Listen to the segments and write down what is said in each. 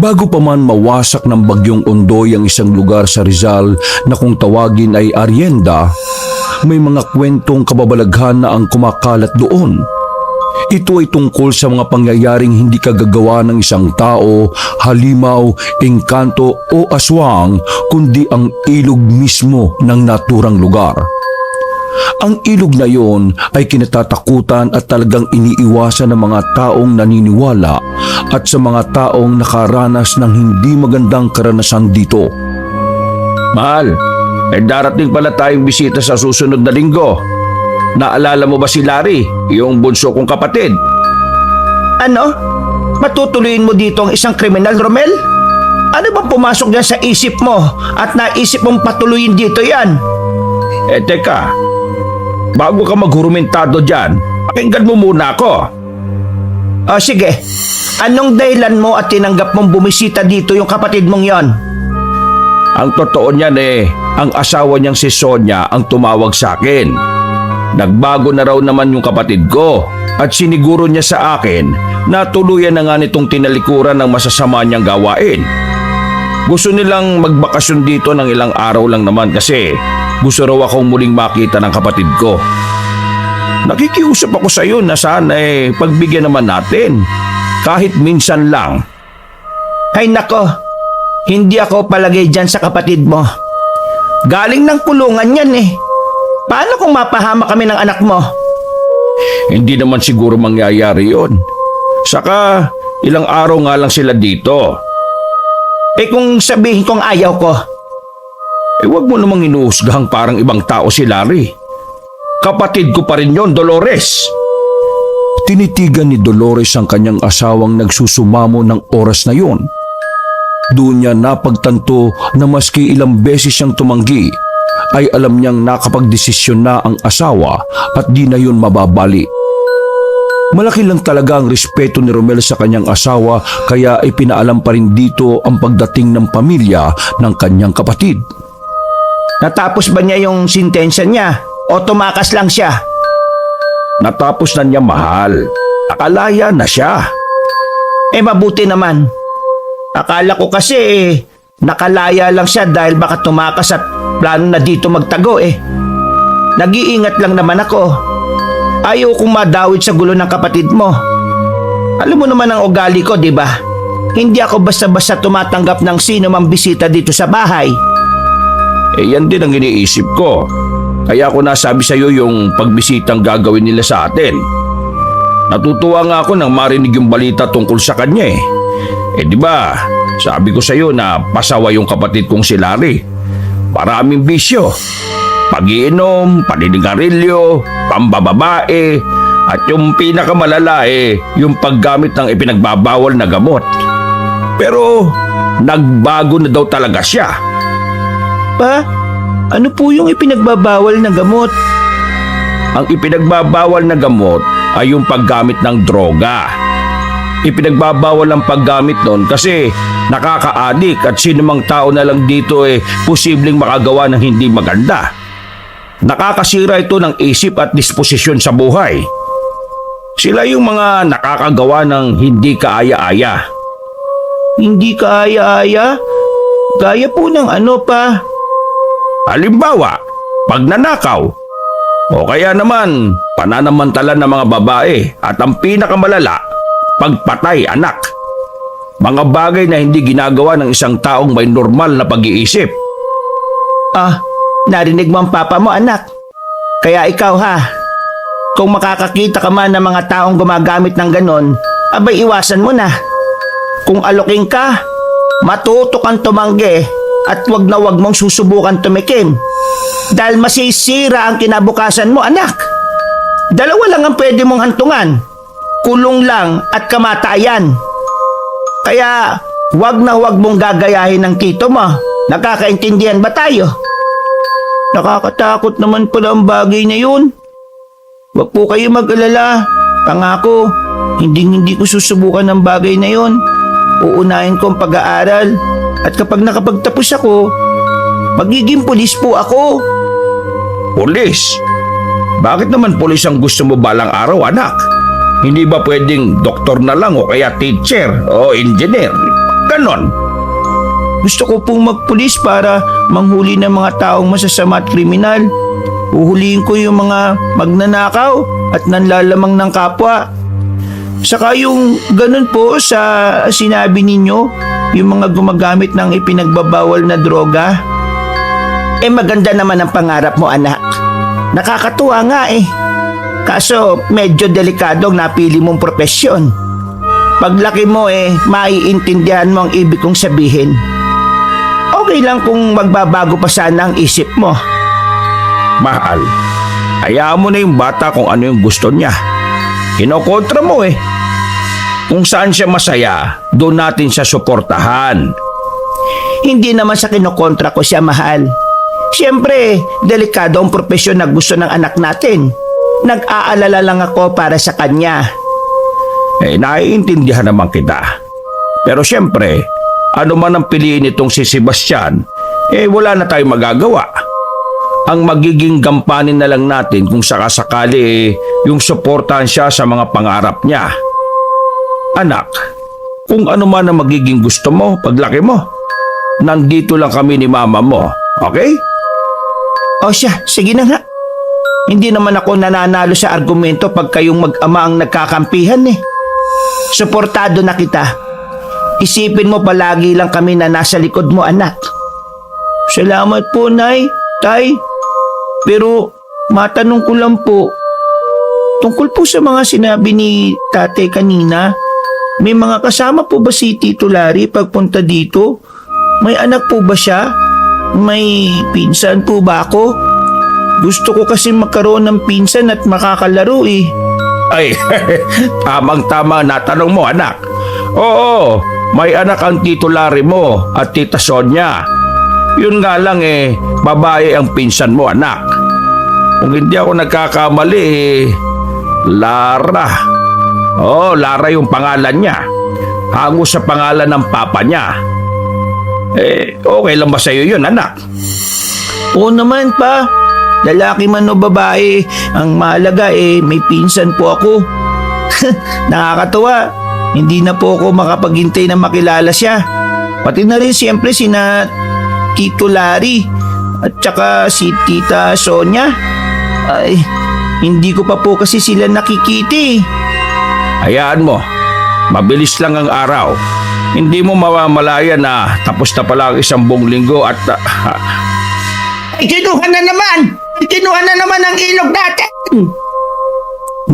Bago pa man mawasak ng bagyong Ondoy ang isang lugar sa Rizal na kung tawagin ay Arienda, may mga kwentong kababalaghan na ang kumakalat doon. Ito ay tungkol sa mga pangyayaring hindi kagagawa ng isang tao, halimaw, engkanto o aswang, kundi ang ilog mismo ng naturang lugar. Ang ilog na yon ay kinatatakutan at talagang iniiwasan ng mga taong naniniwala at sa mga taong nakaranas ng hindi magandang karanasan dito. Mahal, may darating pala tayong bisita sa susunod na linggo. Naalala mo ba si Larry, yung bunso kong kapatid? Ano? Matutuloyin mo dito ang isang kriminal, Romel? Ano bang pumasok dyan sa isip mo at naisip mong patuloyin dito yan? Teka, bago ka maghurumentado dyan, pakinggan mo muna ako. O sige, anong dahilan mo at tinanggap mong bumisita dito yung kapatid mong yon? Ang totoo niyan ang asawa niyang si Sonia ang tumawag sa akin. Nagbago na raw naman yung kapatid ko at siniguro niya sa akin na tuluyan na nga nitong tinalikuran ng masasama niyang gawain. Gusto nilang magbakasyon dito ng ilang araw lang naman kasi gusto raw akong muling makita ng kapatid ko. Nakikiusap ako sa iyo na sana pagbigyan naman natin kahit minsan lang. Ay nako, hindi ako palagay dyan sa kapatid mo. Galing ng kulungan yan eh. Paano kung mapahama kami ng anak mo? Hindi naman siguro mangyayari yon. Saka ilang araw nga lang sila dito. Kung sabihin kong ayaw ko? Huwag mo namang inuusgahang parang ibang tao si Larry. Kapatid ko pa rin yon, Dolores. Tinitigan ni Dolores ang kanyang asawang nagsusumamo ng oras na yon. Doon niya napagtanto na maski ilang beses siyang tumanggi, ay alam niyang nakapagdesisyon na ang asawa at di na yun mababali. Malaki lang talaga ang respeto ni Romel sa kanyang asawa kaya ipinaalam pa rin dito ang pagdating ng pamilya ng kanyang kapatid. Natapos ba niya yung sintensya niya o tumakas lang siya? Natapos na niya, mahal. Nakalaya na siya. Mabuti naman. Akala ko kasi nakalaya lang siya dahil baka tumakas at plano na dito magtago Nag-iingat lang naman ako. Ayaw kong madawit sa gulo ng kapatid mo. Alam mo naman ang ugali ko, di ba? Hindi ako basta-basta tumatanggap ng sino mang bisita dito sa bahay. Yan din ang iniisip ko. Kaya ako nasabi sa iyo yung pagbisitang gagawin nila sa atin. Natutuwa nga ako nang marinig yung balita tungkol sa kanya di ba? Sabi ko sa iyo na pasawa yung kapatid kong si Larry. Maraming bisyo. Pag-iinom, paninigarilyo, pambababae, at yung pinakamalala yung paggamit ng ipinagbabawal na gamot. Pero nagbago na daw talaga siya. Pa? Ano po yung ipinagbabawal na gamot? Ang ipinagbabawal na gamot ay yung paggamit ng droga. Ipinagbabawal ang paggamit nun kasi nakaka-addict at sinumang tao na lang dito posibleng makagawa ng hindi maganda. Nakakasira ito ng isip at disposisyon sa buhay. Sila yung mga nakakagawa ng hindi kaaya-aya. Hindi kaaya-aya? Gaya po ng ano pa? Halimbawa, pagnanakaw. O kaya naman, pananamantala ng mga babae at ang pinakamalala, pagpatay anak. Mga bagay na hindi ginagawa ng isang taong may normal na pag-iisip. Narinig mo ang papa mo, anak. Kaya ikaw kung makakakita ka man ng mga taong gumagamit ng ganon, abay iwasan mo na. Kung aloking ka, matuto kang tumanggi at wag na wag mong susubukan tumikim. Dahil masisira ang kinabukasan mo, anak. Dalawa lang ang pwede mong hantungan. Kulong lang at kamatayan. Kaya wag na wag mong gagayahin ng tito mo. Nakakaintindihan ba tayo? Nakakatakot naman pala ang bagay na yun. Wag po kayo mag-alala. Pangako, hindi ko susubukan ang bagay na yun. Uunahin ko ang pag-aaral. At kapag nakapagtapos ako, magiging pulis po ako. Pulis? Bakit naman pulis ang gusto mo balang araw, anak? Hindi ba pwedeng doktor na lang o kaya teacher o engineer? ganon. Gusto ko pong magpulis para manghuli ng mga taong masasama at kriminal. Uhulihin ko yung mga magnanakaw at nanlalamang ng kapwa. Saka yung ganun po sa sinabi ninyo, yung mga gumagamit ng ipinagbabawal na droga. Maganda naman ang pangarap mo, anak. Nakakatuwa nga eh. Kaso medyo delikadong napili mong propesyon. Paglaki mo maiintindihan mo ang ibig kong sabihin. Okay lang kung magbabago pa sana ang isip mo. Mahal, hayaan mo na yung bata kung ano yung gusto niya. Kinokontra mo eh. Kung saan siya masaya, doon natin siya suportahan. Hindi naman sa kinokontra ko siya, mahal. Siyempre, delikado ang propesyon na gusto ng anak natin. Nag-aalala lang ako para sa kanya. Naiintindihan naman kita. Pero siyempre, ano man ang piliin nitong si Sebastian, wala na tayong magagawa. Ang magiging gampanin na lang natin kung sakasakali yung suportahan siya sa mga pangarap niya. Anak, kung ano man ang magiging gusto mo paglaki mo, nandito lang kami ni mama mo, okay? O siya, sige na nga. Hindi naman ako nananalo sa argumento pag kayong mag-ama ang nagkakampihan eh. Suportado na kita. Isipin mo palagi lang kami na nasa likod mo, anak. Salamat po, Nay, Tay. Pero matanong ko lang po, tungkol po sa mga sinabi ni Tate kanina, may mga kasama po ba si Tito Larry pagpunta dito? May anak po ba siya? May pinsan po ba ako? Gusto ko kasi magkaroon ng pinsan at makakalaro eh. Ay, tamang-tama na tanong mo, anak. Oo, may anak ang Tito Larry mo at Tita Sonia. Yun nga lang babae ang pinsan mo, anak. Kung hindi ako nagkakamali, Lara. Lara yung pangalan niya. Hango sa pangalan ng papa niya. Okay lang ba sa'yo yun, anak? Oo naman pa. Lalaki man o babae, ang mahalaga may pinsan po ako. Nakakatuwa. Hindi na po ako makapaghintay na makilala siya. Pati na rin siyempre sina Tito Larry at saka si Tita Sonia. Ay, hindi ko pa po kasi sila nakikita eh. Hayaan mo. Mabilis lang ang araw. Hindi mo mamamalaya na tapos na pala ang isang buong linggo at... Kinuha na naman! Kinuha na naman ang ilog natin!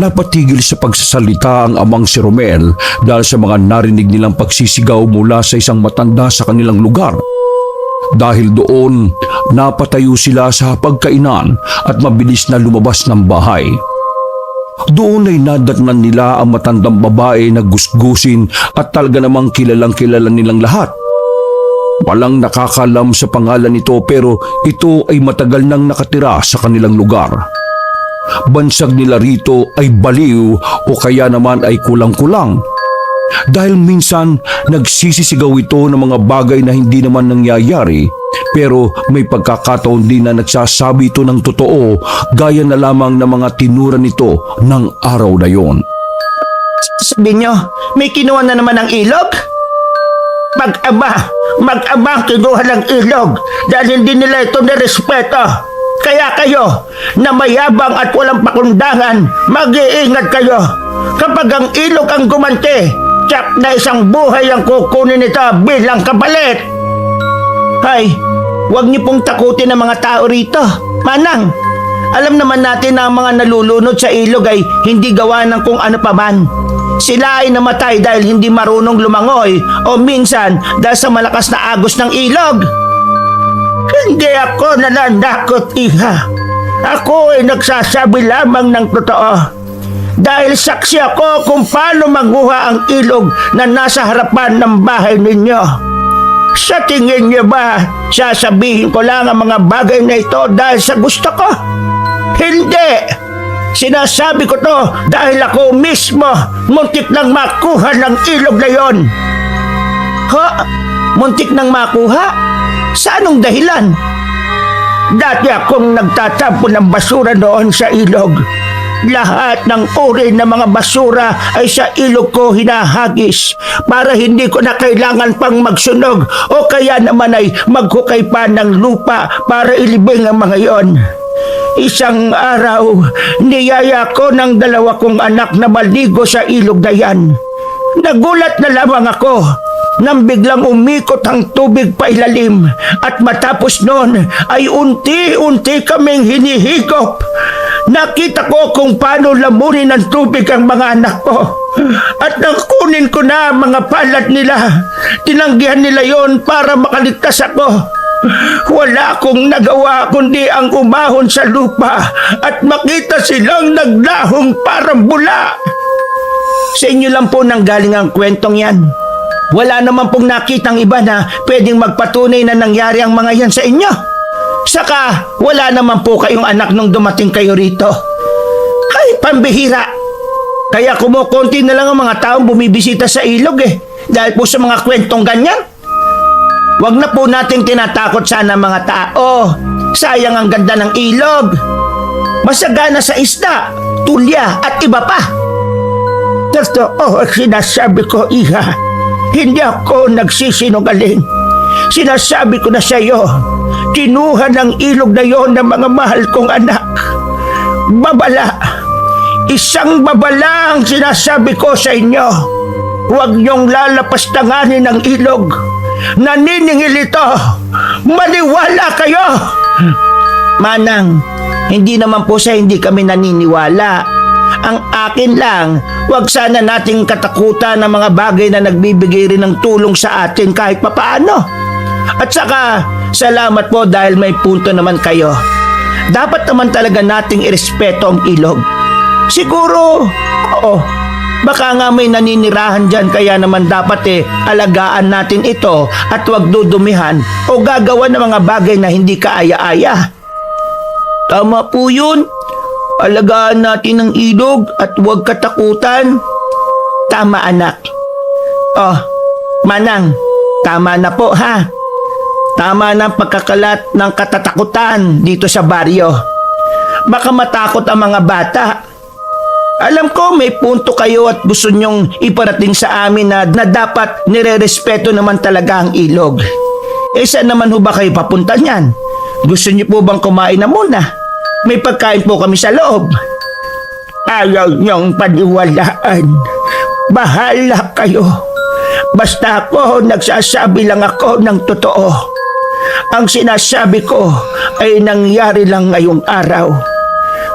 Napatigil sa pagsasalita ang amang si Romel dahil sa mga narinig nilang pagsisigaw mula sa isang matanda sa kanilang lugar. Dahil doon, napatayo sila sa hapagkainan at mabilis na lumabas ng bahay. Doon ay nadatnan nila ang matandang babae na gusgusin at talaga namang kilalang kilala nilang lahat. Walang nakakalam sa pangalan nito pero ito ay matagal nang nakatira sa kanilang lugar. Bansag nila rito ay baliw o kaya naman ay kulang-kulang. Dahil minsan nagsisisigaw ito ng mga bagay na hindi naman nangyayari pero may pagkakataon din na nagsasabi ito ng totoo gaya na lamang ng mga tinura nito ng araw na yon. Sabi nyo, may kinuha na naman ng ilog? Mag-ama ang kinuha ng ilog dahil hindi nila ito nirespeto. Kaya kayo, na mayabang at walang pakundangan, mag-iingat kayo. Kapag ang ilog ang gumante, tiyak na isang buhay ang kukunin nito bilang kapalit. Hay, huwag niyo pong takutin ang mga tao rito. Manang, alam naman natin na ang mga nalulunod sa ilog ay hindi gawa ng kung ano pa man. Sila ay namatay dahil hindi marunong lumangoy o minsan dahil sa malakas na agos ng ilog. Hindi ako nananakot, iha. Ako ay nagsasabi lamang ng totoo. Dahil saksi ako kung paano manguha ang ilog na nasa harapan ng bahay ninyo. Sa tingin niyo ba, sasabihin ko lang ang mga bagay na ito dahil sa gusto ko? Hindi! Sinasabi ko to dahil ako mismo muntik nang makuha ng ilog na yon. Ha? Muntik nang makuha? Sa anong dahilan? Dati akong nagtatampo ng basura noon sa ilog. Lahat ng uri ng mga basura ay sa ilog ko hinahagis para hindi ko na kailangan pang magsunog o kaya naman ay maghukay pa ng lupa para ilibing ang mga yon. Isang araw, niyaya ko ng dalawa kong anak na maligo sa ilog na yan. Nagulat na lamang ako nang biglang umikot ang tubig pailalim at matapos noon ay unti-unti kaming hinihigop. Nakita ko kung paano lamunin ng tubig ang mga anak ko. At nang kunin ko na ang mga palad nila, tinanggihan nila yon para makaligtas ako. Wala akong nagawa kundi ang umahon sa lupa at makita silang naglahong parang bula. Sa inyo lang po nanggaling ang kwentong yan. Wala naman pong nakitang iba na pwedeng magpatunay na nangyari ang mga yan sa inyo. Saka wala naman po kayong anak nung dumating kayo rito. Ay, pambihira. Kaya kumukonti na lang ang mga taong bumibisita sa ilog dahil po sa mga kwentong ganyan. Huwag na po nating tinatakot sana mga tao. Sayang ang ganda ng ilog. Masagana sa isda, tulya at iba pa. Totoo ang sinasabi ko, Iha. Hindi ako nagsisinungaling. Sinasabi ko na sa iyo, kinuha ng ilog na yon ng mga mahal kong anak. Babala. Isang babala ang sinasabi ko sa inyo. Huwag niyong lalapastanganin ang ilog. Naniningil ito. Maniwala kayo. Manang, hindi naman po sa hindi kami naniniwala. Ang akin lang, huwag sana nating katakutan ng mga bagay na nagbibigay rin ng tulong sa atin kahit papaano. At saka, salamat po dahil may punto naman kayo. Dapat naman talaga nating irespeto ang ilog. Siguro, oo. Baka nga may naninirahan dyan kaya naman dapat alagaan natin ito at huwag dudumihan o gagawa ng mga bagay na hindi kaaya-aya. Tama po yun. Alagaan natin ang ilog at huwag katakutan. Tama anak. Oh, Manang, tama na po ha. Tama na ang pagkakalat ng katatakutan dito sa baryo. Baka matakot ang mga bata. Alam ko may punto kayo at gusto nyong iparating sa amin na dapat nire-respeto naman talaga ang ilog. Saan naman ho ba kayo papunta niyan? Gusto niyo po bang kumain na muna? May pagkain po kami sa loob. Ayaw niyong paniwalaan. Bahala kayo. Basta ako, nagsasabi lang ako ng totoo. Ang sinasabi ko ay nangyari lang ngayong araw.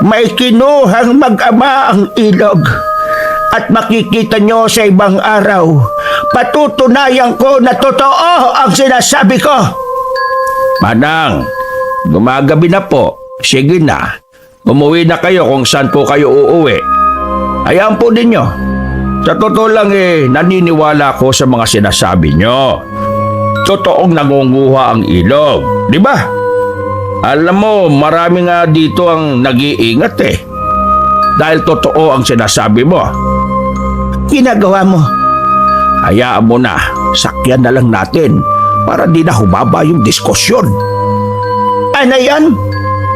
May kinuhang mag-ama ang ilog at makikita nyo sa ibang araw. Patutunayan ko na totoo ang sinasabi ko. Manang, gumagabi na po. Sige na. Umuwi na kayo kung saan po kayo uuwi. Hayaan po ninyo. Sa totoo lang naniniwala ko sa mga sinasabi nyo. Totoong nangunguha ang ilog. Di ba? Alam mo, marami nga dito ang nag-iingat dahil totoo ang sinasabi mo. Ginagawa mo. Hayaan mo na, sakyan na lang natin para di na humaba yung diskusyon. Ano yan?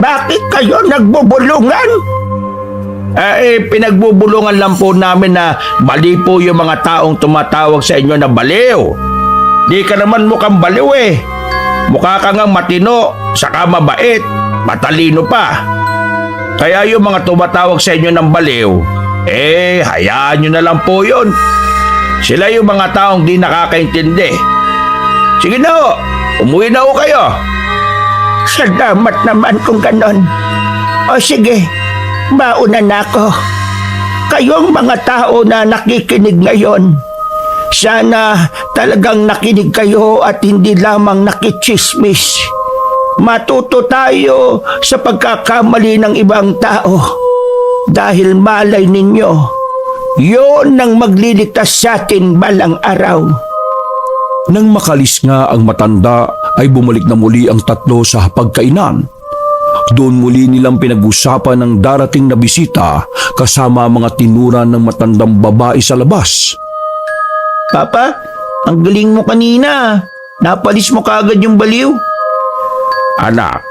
Bakit kayo nagbubulungan? Pinagbubulungan lang po namin na mali po yung mga taong tumatawag sa inyo na baliw. Di ka naman mukhang baliw Mukha ka ngang matino, saka mabait, matalino pa. Kaya yung mga tumatawag sa inyo ng baliw, hayaan nyo na lang po yun. Sila yung mga taong di nakakaintindi. Sige na ho, umuwi na ho kayo. Salamat naman kung ganon. O sige, mauna na ako. Kayong mga tao na nakikinig ngayon, sana talagang nakinig kayo at hindi lamang nakichismis. Matuto tayo sa pagkakamali ng ibang tao. Dahil malay ninyo, yun ang magliligtas sa atin balang araw. Nang makalis nga ang matanda ay bumalik na muli ang tatlo sa hapagkainan. Doon muli nilang pinag-usapan ng darating na bisita kasama mga tinuran ng matandang babae sa labas. Papa, ang galing mo kanina. Napalis mo kaagad yung baliw. Anak,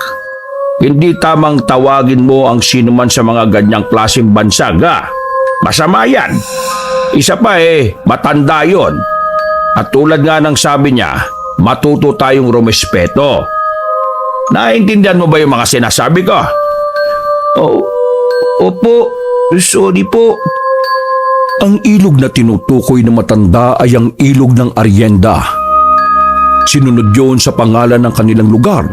Hindi tamang tawagin mo ang sino man sa mga ganyang klaseng bansag, ha? Masama yan. Isa pa matanda yon. At tulad nga ng sabi niya, matuto tayong rumespeto. Naintindihan mo ba yung mga sinasabi ko? Opo, sorry po. Ang ilog na tinutukoy ng matanda ay ang ilog ng Arienda. Sinunod yun sa pangalan ng kanilang lugar.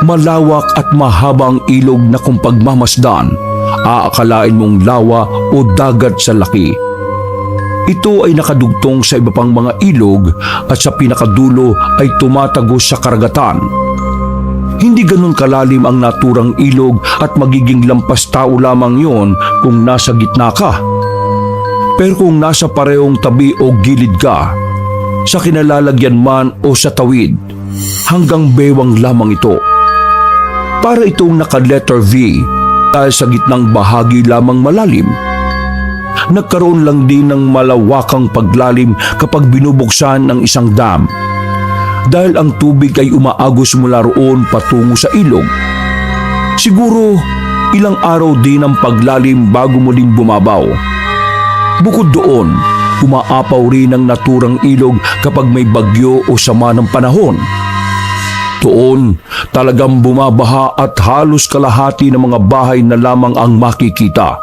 Malawak at mahaba ang ilog na kung pagmamasdan, aakalain mong lawa o dagat sa laki. Ito ay nakadugtong sa iba pang mga ilog at sa pinakadulo ay tumatagos sa karagatan. Hindi ganun kalalim ang naturang ilog at magiging lampas tao lamang yon kung nasa gitna ka. Pero kung nasa parehong tabi o gilid ka, sa kinalalagyan man o sa tawid, hanggang bewang lamang ito. Para itong naka-letter V dahil sa gitnang bahagi lamang malalim. Nagkaroon lang din ng malawakang paglalim kapag binubuksan ng isang dam. Dahil ang tubig ay umaagos mula roon patungo sa ilog. Siguro ilang araw din ang paglalim bago muling bumabaw. Bukod doon, umaapaw rin ang naturang ilog kapag may bagyo o sama ng panahon. Doon, talagang bumabaha at halos kalahati ng mga bahay na lamang ang makikita.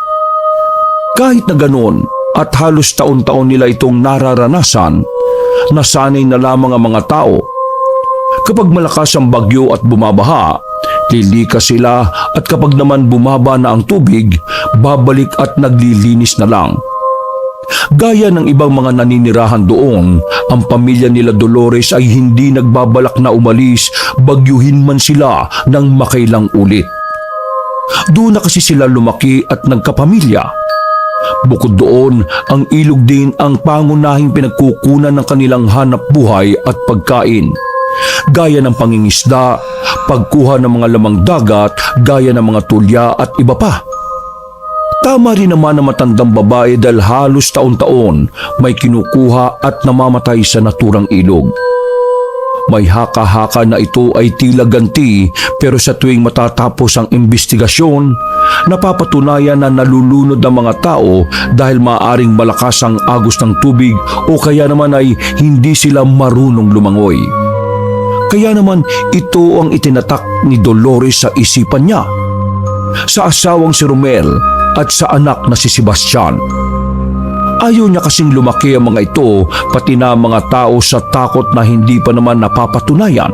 Kahit na ganoon at halos taon-taon nila itong nararanasan, nasanay na lamang ang mga tao. Kapag malakas ang bagyo at bumabaha, lilikas sila at kapag naman bumaba na ang tubig, babalik at naglilinis na lang. Gaya ng ibang mga naninirahan doon, ang pamilya nila Dolores ay hindi nagbabalak na umalis, bagyuhin man sila ng makailang ulit. Doon na kasi sila lumaki at nagkapamilya. Bukod doon, ang ilog din ang pangunahing pinagkukunan ng kanilang hanap buhay at pagkain. Gaya ng pangingisda, pagkuha ng mga lamang dagat, gaya ng mga tulya at iba pa. Tama rin naman ang matandang babae dahil halos taon-taon may kinukuha at namamatay sa naturang ilog. May haka-haka na ito ay tila ganti pero sa tuwing matatapos ang imbestigasyon, napapatunayan na nalulunod ang mga tao dahil maaaring malakas ang agos ng tubig o kaya naman ay hindi sila marunong lumangoy. Kaya naman ito ang itinatak ni Dolores sa isipan niya, sa asawang si Romel at sa anak na si Sebastian. Ayaw niya kasing lumaki ang mga ito pati na mga tao sa takot na hindi pa naman napapatunayan.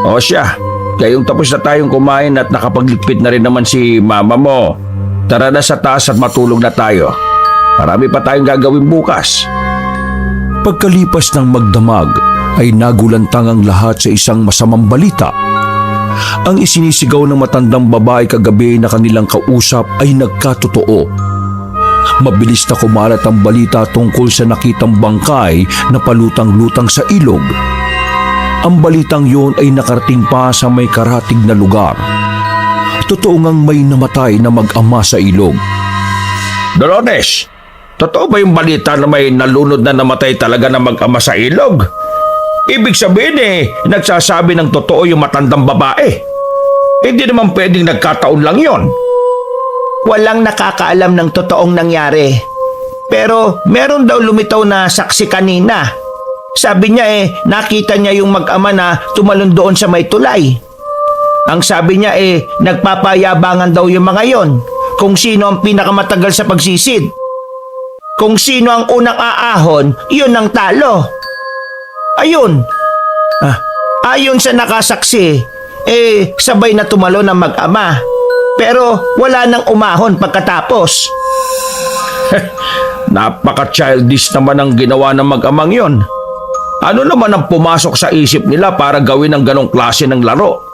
O siya, kayong tapos na tayong kumain at nakapagligpit na rin naman si mama mo. Tara na sa taas at matulog na tayo. Marami pa tayong gagawin bukas. Pagkalipas ng magdamag ay nagulantang ang lahat sa isang masamang balita. Ang isinisigaw ng matandang babae kagabi na kanilang kausap ay nagkatotoo. Mabilis na kumalat ang balita tungkol sa nakitang bangkay na palutang-lutang sa ilog. Ang balitang yon ay nakarating pa sa may karatig na lugar. Totoo ngang may namatay na mag-ama sa ilog. Dolores, totoo ba yung balita na may nalunod na namatay talaga na mag-ama sa ilog? Ibig sabihin nagsasabi ng totoo yung matandang babae. Hindi naman pwedeng nagkataon lang yon. Walang nakakaalam ng totoong nangyari. Pero meron daw lumitaw na saksi kanina. Sabi niya nakita niya yung mag-ama na tumalon doon sa may tulay. Ang sabi niya nagpapayabangan daw yung mga yon kung sino ang pinakamatagal sa pagsisid. Kung sino ang unang aahon, yun ang talo. Ayun. Ayon sa nakasaksi, sabay na tumalon ang mag-ama. Pero wala nang umahon pagkatapos. Napaka-childish naman ang ginawa ng mag-amang yon. Ano naman ang pumasok sa isip nila para gawin ang ganong klase ng laro?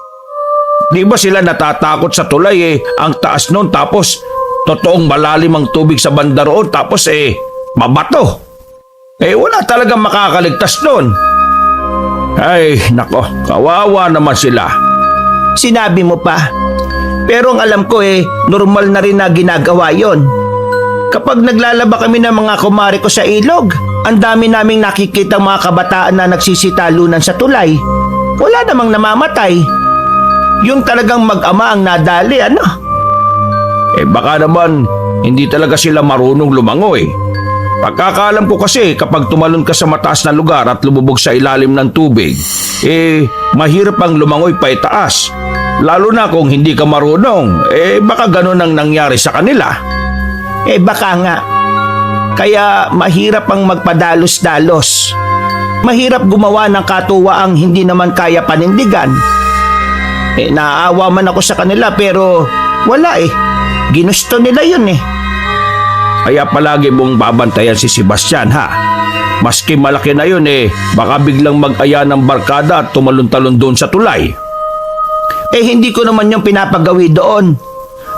Di ba sila natatakot sa tulay ang taas nun tapos totoong malalim ang tubig sa banda roon tapos mabato. Wala talagang makakaligtas nun. Ay, nako, kawawa naman sila. Sinabi mo pa. Pero ang alam ko normal na rin na ginagawa yon. Kapag naglalaba kami ng mga kumare ko sa ilog, ang dami naming nakikita mga kabataan na nagsisitalunan sa tulay. Wala namang namamatay. Yung talagang mag-ama ang nadali, ano? Baka naman hindi talaga sila marunong lumangoy. Pagkakaalam ko kasi kapag tumalon ka sa mataas na lugar at lumubog sa ilalim ng tubig, mahirap ang lumangoy pa itaas. Lalo na kung hindi ka marunong, baka ganun ang nangyari sa kanila. Baka nga. Kaya mahirap ang magpadalos-dalos. Mahirap gumawa ng katuwaang hindi naman kaya panindigan. Naaawa man ako sa kanila pero wala Ginusto nila yun Kaya palagi mong babantayan si Sebastian, ha? Maski malaki na yun baka biglang mag-aya ng barkada at tumalon-talon doon sa tulay. Hindi ko naman yung pinapagawi doon.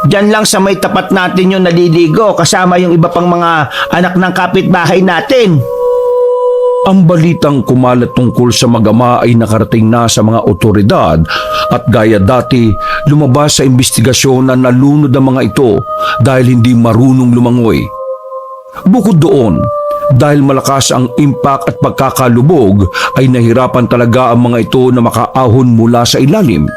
Diyan lang sa may tapat natin yung naliligo kasama yung iba pang mga anak ng kapitbahay natin. Ang balitang kumalat tungkol sa mag-ama ay nakarating na sa mga otoridad at gaya dati lumabas sa investigasyon na nalunod ang mga ito dahil hindi marunong lumangoy. Bukod doon, dahil malakas ang impact at pagkakalubog ay nahirapan talaga ang mga ito na makaahon mula sa ilalim.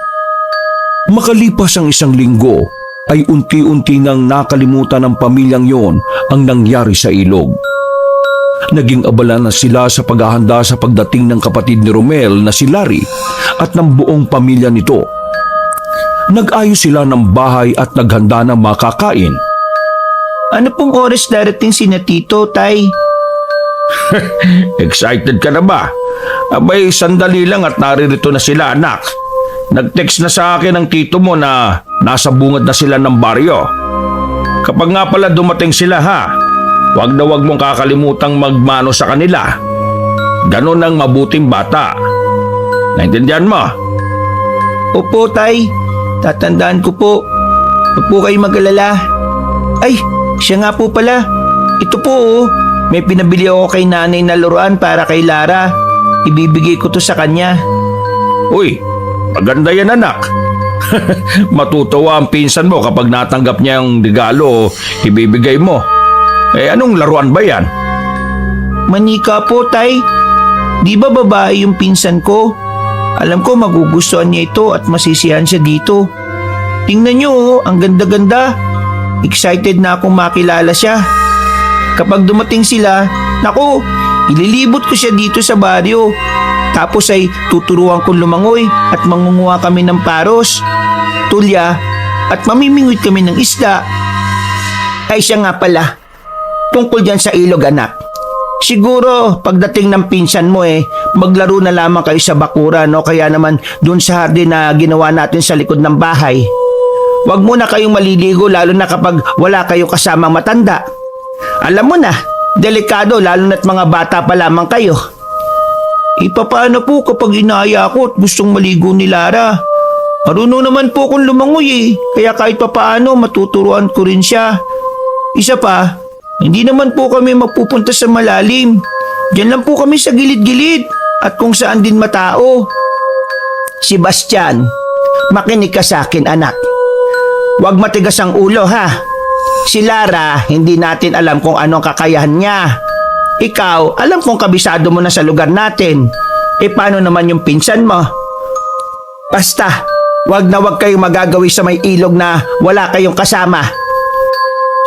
Makalipas ang 1 linggo ay unti-unti nang nakalimutan ng pamilyang yon ang nangyari sa ilog. Naging abala na sila sa paghahanda sa pagdating ng kapatid ni Romel na si Larry at ng buong pamilya nito. Nag-ayos sila ng bahay at naghanda ng makakain. Ano pong oras darating si na Tito, Tay? Excited ka na ba? Abay, sandali lang at naririto na sila, anak. Nag-text na sa akin ang tito mo na nasa bungad na sila ng baryo. Kapag nga pala dumating sila, ha, wag na wag mong kakalimutang magmano sa kanila. Ganon ang mabuting bata. Naintindihan mo? Opo, Tay. Tatandaan ko po. Huwag po kayo mag-alala. Ay, siya nga po pala. Ito po may pinabili ako kay nanay na laruan para kay Lara. Ibibigay ko to sa kanya. Uy, maganda yan, anak. Matutuwa ang pinsan mo kapag natanggap niya yung regalo ibibigay mo. Anong laruan ba yan? Manika po, Tay. Di ba babae yung pinsan ko? Alam ko magugustuhan niya ito at masisiyahan siya dito. Tingnan niyo, ang ganda-ganda. Excited na akong makilala siya. Kapag dumating sila, naku, ililibot ko siya dito sa baryo. Tapos ay tuturuan kong lumangoy at mangunguha kami ng paros, tulya at mamimingwit kami ng isda. Ay siya nga pala, tungkol dyan sa ilog, anak. Siguro pagdating ng pinsan mo maglaro na lamang kayo sa bakuran o kaya naman dun sa hardin na ginawa natin sa likod ng bahay. Huwag muna kayong maliligo lalo na kapag wala kayo kasamang matanda. Alam mo na, delikado lalo na't mga bata pa lamang kayo. Paano po kapag inaya ko at gustong maligo ni Lara? Marunong naman po akong lumangoy kaya kahit papaano matuturuan ko rin siya. Isa pa, hindi naman po kami mapupunta sa malalim. Diyan lang po kami sa gilid-gilid at kung saan din matao. Sebastian, makinig ka sa akin, anak. Huwag matigas ang ulo, ha? Si Lara, hindi natin alam kung anong kakayahan niya. Ikaw, alam kong kabisado mo na sa lugar natin. Paano naman yung pinsan mo? Basta, huwag na huwag kayong magagawi sa may ilog na wala kayong kasama.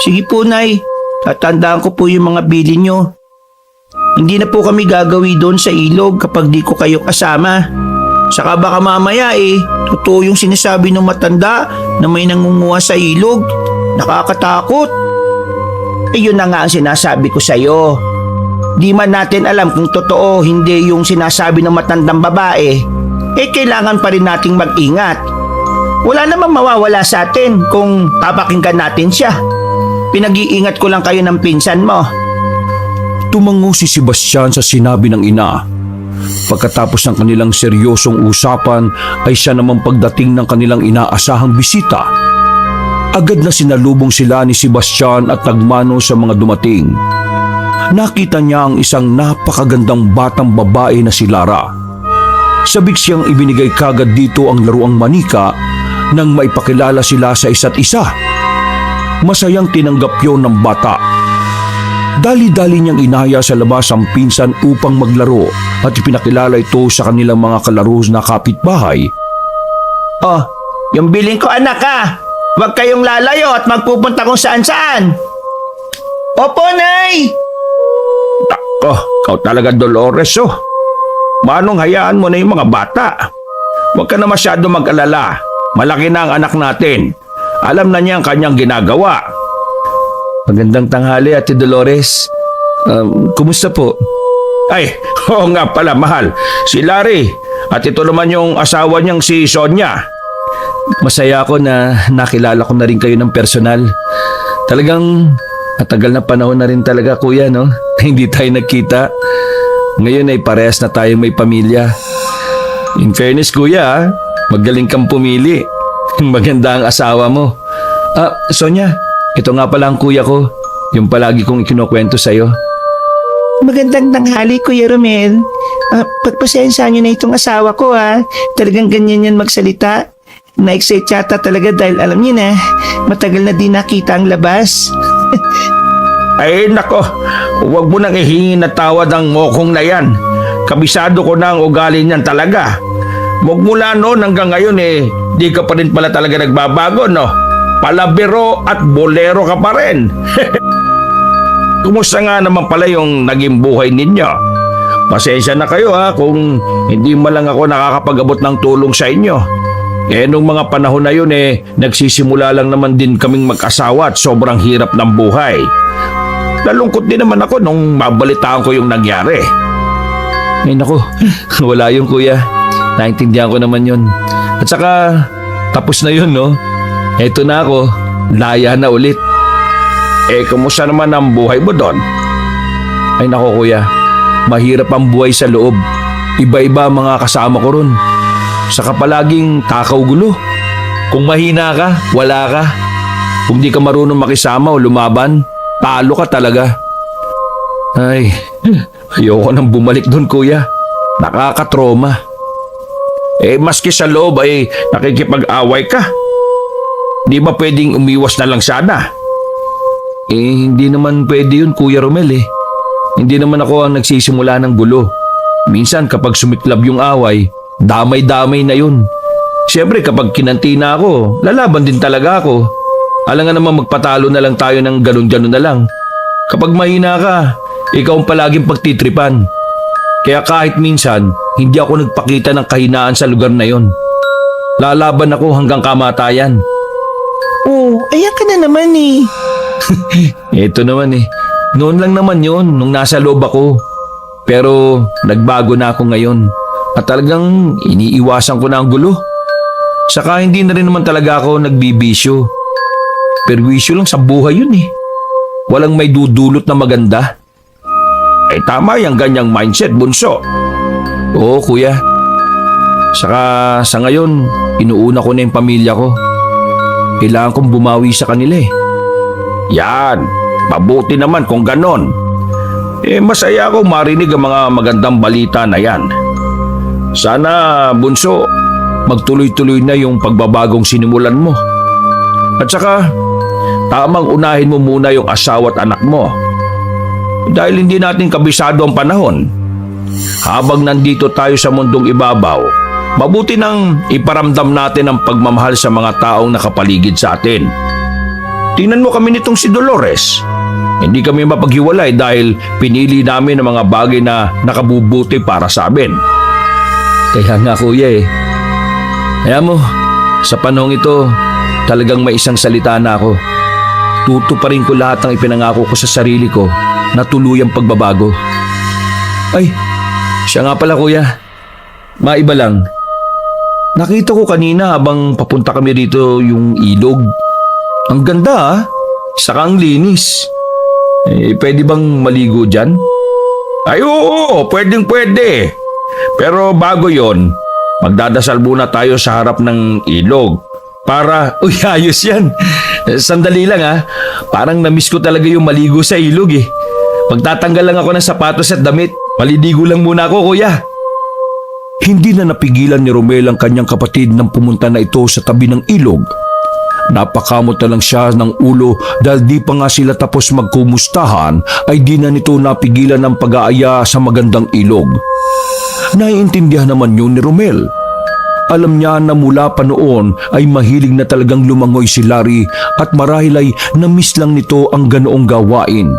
Sige po, Nay. Tatandaan ko po yung mga bili nyo. Hindi na po kami gagawi doon sa ilog kapag di ko kayo kasama. Saka baka mamaya totoo yung sinasabi ng matanda na may nangunguha sa ilog. Nakakatakot. Yun na nga ang sinasabi ko sa'yo. Di man natin alam kung totoo hindi yung sinasabi ng matandang babae, kailangan pa rin nating mag-ingat. Wala namang mawawala sa atin kung papakinggan natin siya. Pinag-iingat ko lang kayo ng pinsan mo. Tumango si Sebastian sa sinabi ng ina. Pagkatapos ng kanilang seryosong usapan ay siya naman pagdating ng kanilang inaasahang bisita. Agad na sinalubong sila ni Sebastian at nagmano sa mga dumating. Nakita niya ang isang napakagandang batang babae na si Lara. Sabik siyang ibinigay kagad dito ang laruang manika nang maipakilala sila sa isa't isa. Masayang tinanggap yon ng bata. Dali-dali niyang inaya sa labas ang pinsan upang maglaro at ipinakilala ito sa kanilang mga kalaro na kapitbahay. Yung biling ko anak ha. Huwag kayong lalayo at magpupunta kung saan-saan. Opo, Nay! Nako, ikaw talaga Dolores oh. Manong hayaan mo na yung mga bata. Huwag ka na masyado mag-alala. Malaki na ang anak natin. Alam na niya ang kanyang ginagawa. Magandang tanghali, Ate Dolores. Kumusta po? Ay, oo nga pala mahal. Si Larry at ito naman yung asawa niyang si Sonia. Masaya ako na nakilala ko na rin kayo ng personal. Talagang matagal na panahon na rin talaga, kuya, no? Hindi tayo nagkita. Ngayon ay parehas na tayong may pamilya. In fairness, kuya, magaling kang pumili. Maganda ang asawa mo. Sonia, ito nga pala ang kuya ko. Yung palagi kong ikinukwento sa'yo. Magandang tanghali, Kuya Romel. Pagpasensya niyo na itong asawa ko ha. Talagang ganyan yan magsalita. Na-excite yata talaga dahil alam niyo na, matagal na din nakita ang labas. Ay nako, huwag mo nang ihingi na tawad ang mokong na yan. Kabisado ko na ang ugali niyan talaga. Magmula noon hanggang ngayon di ka pa rin pala talaga nagbabago, no? Palabiro at bolero ka pa rin. Kumusta nga naman pala yung naging buhay ninyo? Pasensya na kayo ha kung hindi man lang ako nakakapag-abot ng tulong sa inyo. Nung mga panahon na yun nagsisimula lang naman din kaming mag-asawa at sobrang hirap ng buhay. Nalungkot din naman ako nung mabalitaan ko yung nangyari. Ay naku, wala yun, kuya. Naintindihan ko naman yun. At saka, tapos na yun, no? Eto na ako, laya na ulit. Kumusta naman ang buhay mo doon? Ay naku, kuya, mahirap ang buhay sa loob. Iba-iba ang mga kasama ko ron. Saka palaging takaw gulo. Kung mahina ka, wala ka. Kung di ka marunong makisama o lumaban, talo ka talaga. Ay, ayoko nang bumalik doon, kuya. Nakakatroma. Maski sa loob ay nakikipag-away ka. Di ba pwedeng umiwas na lang sana? Hindi naman pwede yun, Kuya Romel eh. Hindi naman ako ang nagsisimula ng gulo. Minsan kapag sumiklab yung away, damay-damay na yun. Siyempre kapag kinanti na ako, lalaban din talaga ako. Alam nga naman magpatalo na lang tayo ng ganun-ganun na lang. Kapag mahina ka, ikaw ang palaging pagtitripan. Kaya kahit minsan, hindi ako nagpakita ng kahinaan sa lugar na yon. Lalaban ako hanggang kamatayan. Oh, ayan ka na naman eh. Ito naman eh. Noon lang naman yon nung nasa loob ako. Pero nagbago na ako ngayon. At talagang iniiwasan ko na ang gulo. Saka hindi na rin naman talaga ako nagbibisyo. Perwisyo lang sa buhay yun eh. Walang may dudulot na maganda. Tama yung ganyang mindset, bunso. Oo, kuya. Saka sa ngayon, inuuna ko na yung pamilya ko. Kailangan kong bumawi sa kanila eh. Yan, mabuti naman kung ganon. Masaya akong marinig ang mga magandang balita na yan. Sana, bunso, magtuloy-tuloy na yung pagbabagong sinimulan mo. At saka, tamang unahin mo muna yung asawa at anak mo. Dahil hindi natin kabisado ang panahon. Habang nandito tayo sa mundong ibabaw, mabuti nang iparamdam natin ang pagmamahal sa mga taong nakapaligid sa atin. Tingnan mo kami nitong si Dolores. Hindi kami mapaghiwalay dahil pinili namin ang mga bagay na nakabubuti para sa amin. Kaya nga, kuya eh. Kaya mo, sa panahong ito, talagang may isang salita na ako. Tutuparin ko lahat ng ipinangako ko sa sarili ko na tuluyang pagbabago. Ay, siya nga pala, kuya. Maiba lang. Nakita ko kanina habang papunta kami rito yung ilog. Ang ganda ah. Saka ang linis. Pwede bang maligo dyan? Ay oo, pwedeng pwede. Pero bago yon, magdadasal muna tayo sa harap ng ilog. Para, Uy, ayos yan. Sandali lang ah. Parang namiss ko talaga yung maligo sa ilog eh. Magtatanggal lang ako ng sapatos at damit. Maliligo lang muna ako, kuya. Hindi na napigilan ni Romel ang kanyang kapatid nang pumunta na ito sa tabi ng ilog. Napakamot na lang siya ng ulo dahil di pa nga sila tapos magkumustahan ay di na nito napigilan ang pag-aaya sa magandang ilog. Naiintindihan naman yun ni Romel. Alam niya na mula pa noon ay mahilig na talagang lumangoy si Larry at marahil ay na-miss lang nito ang ganoong gawain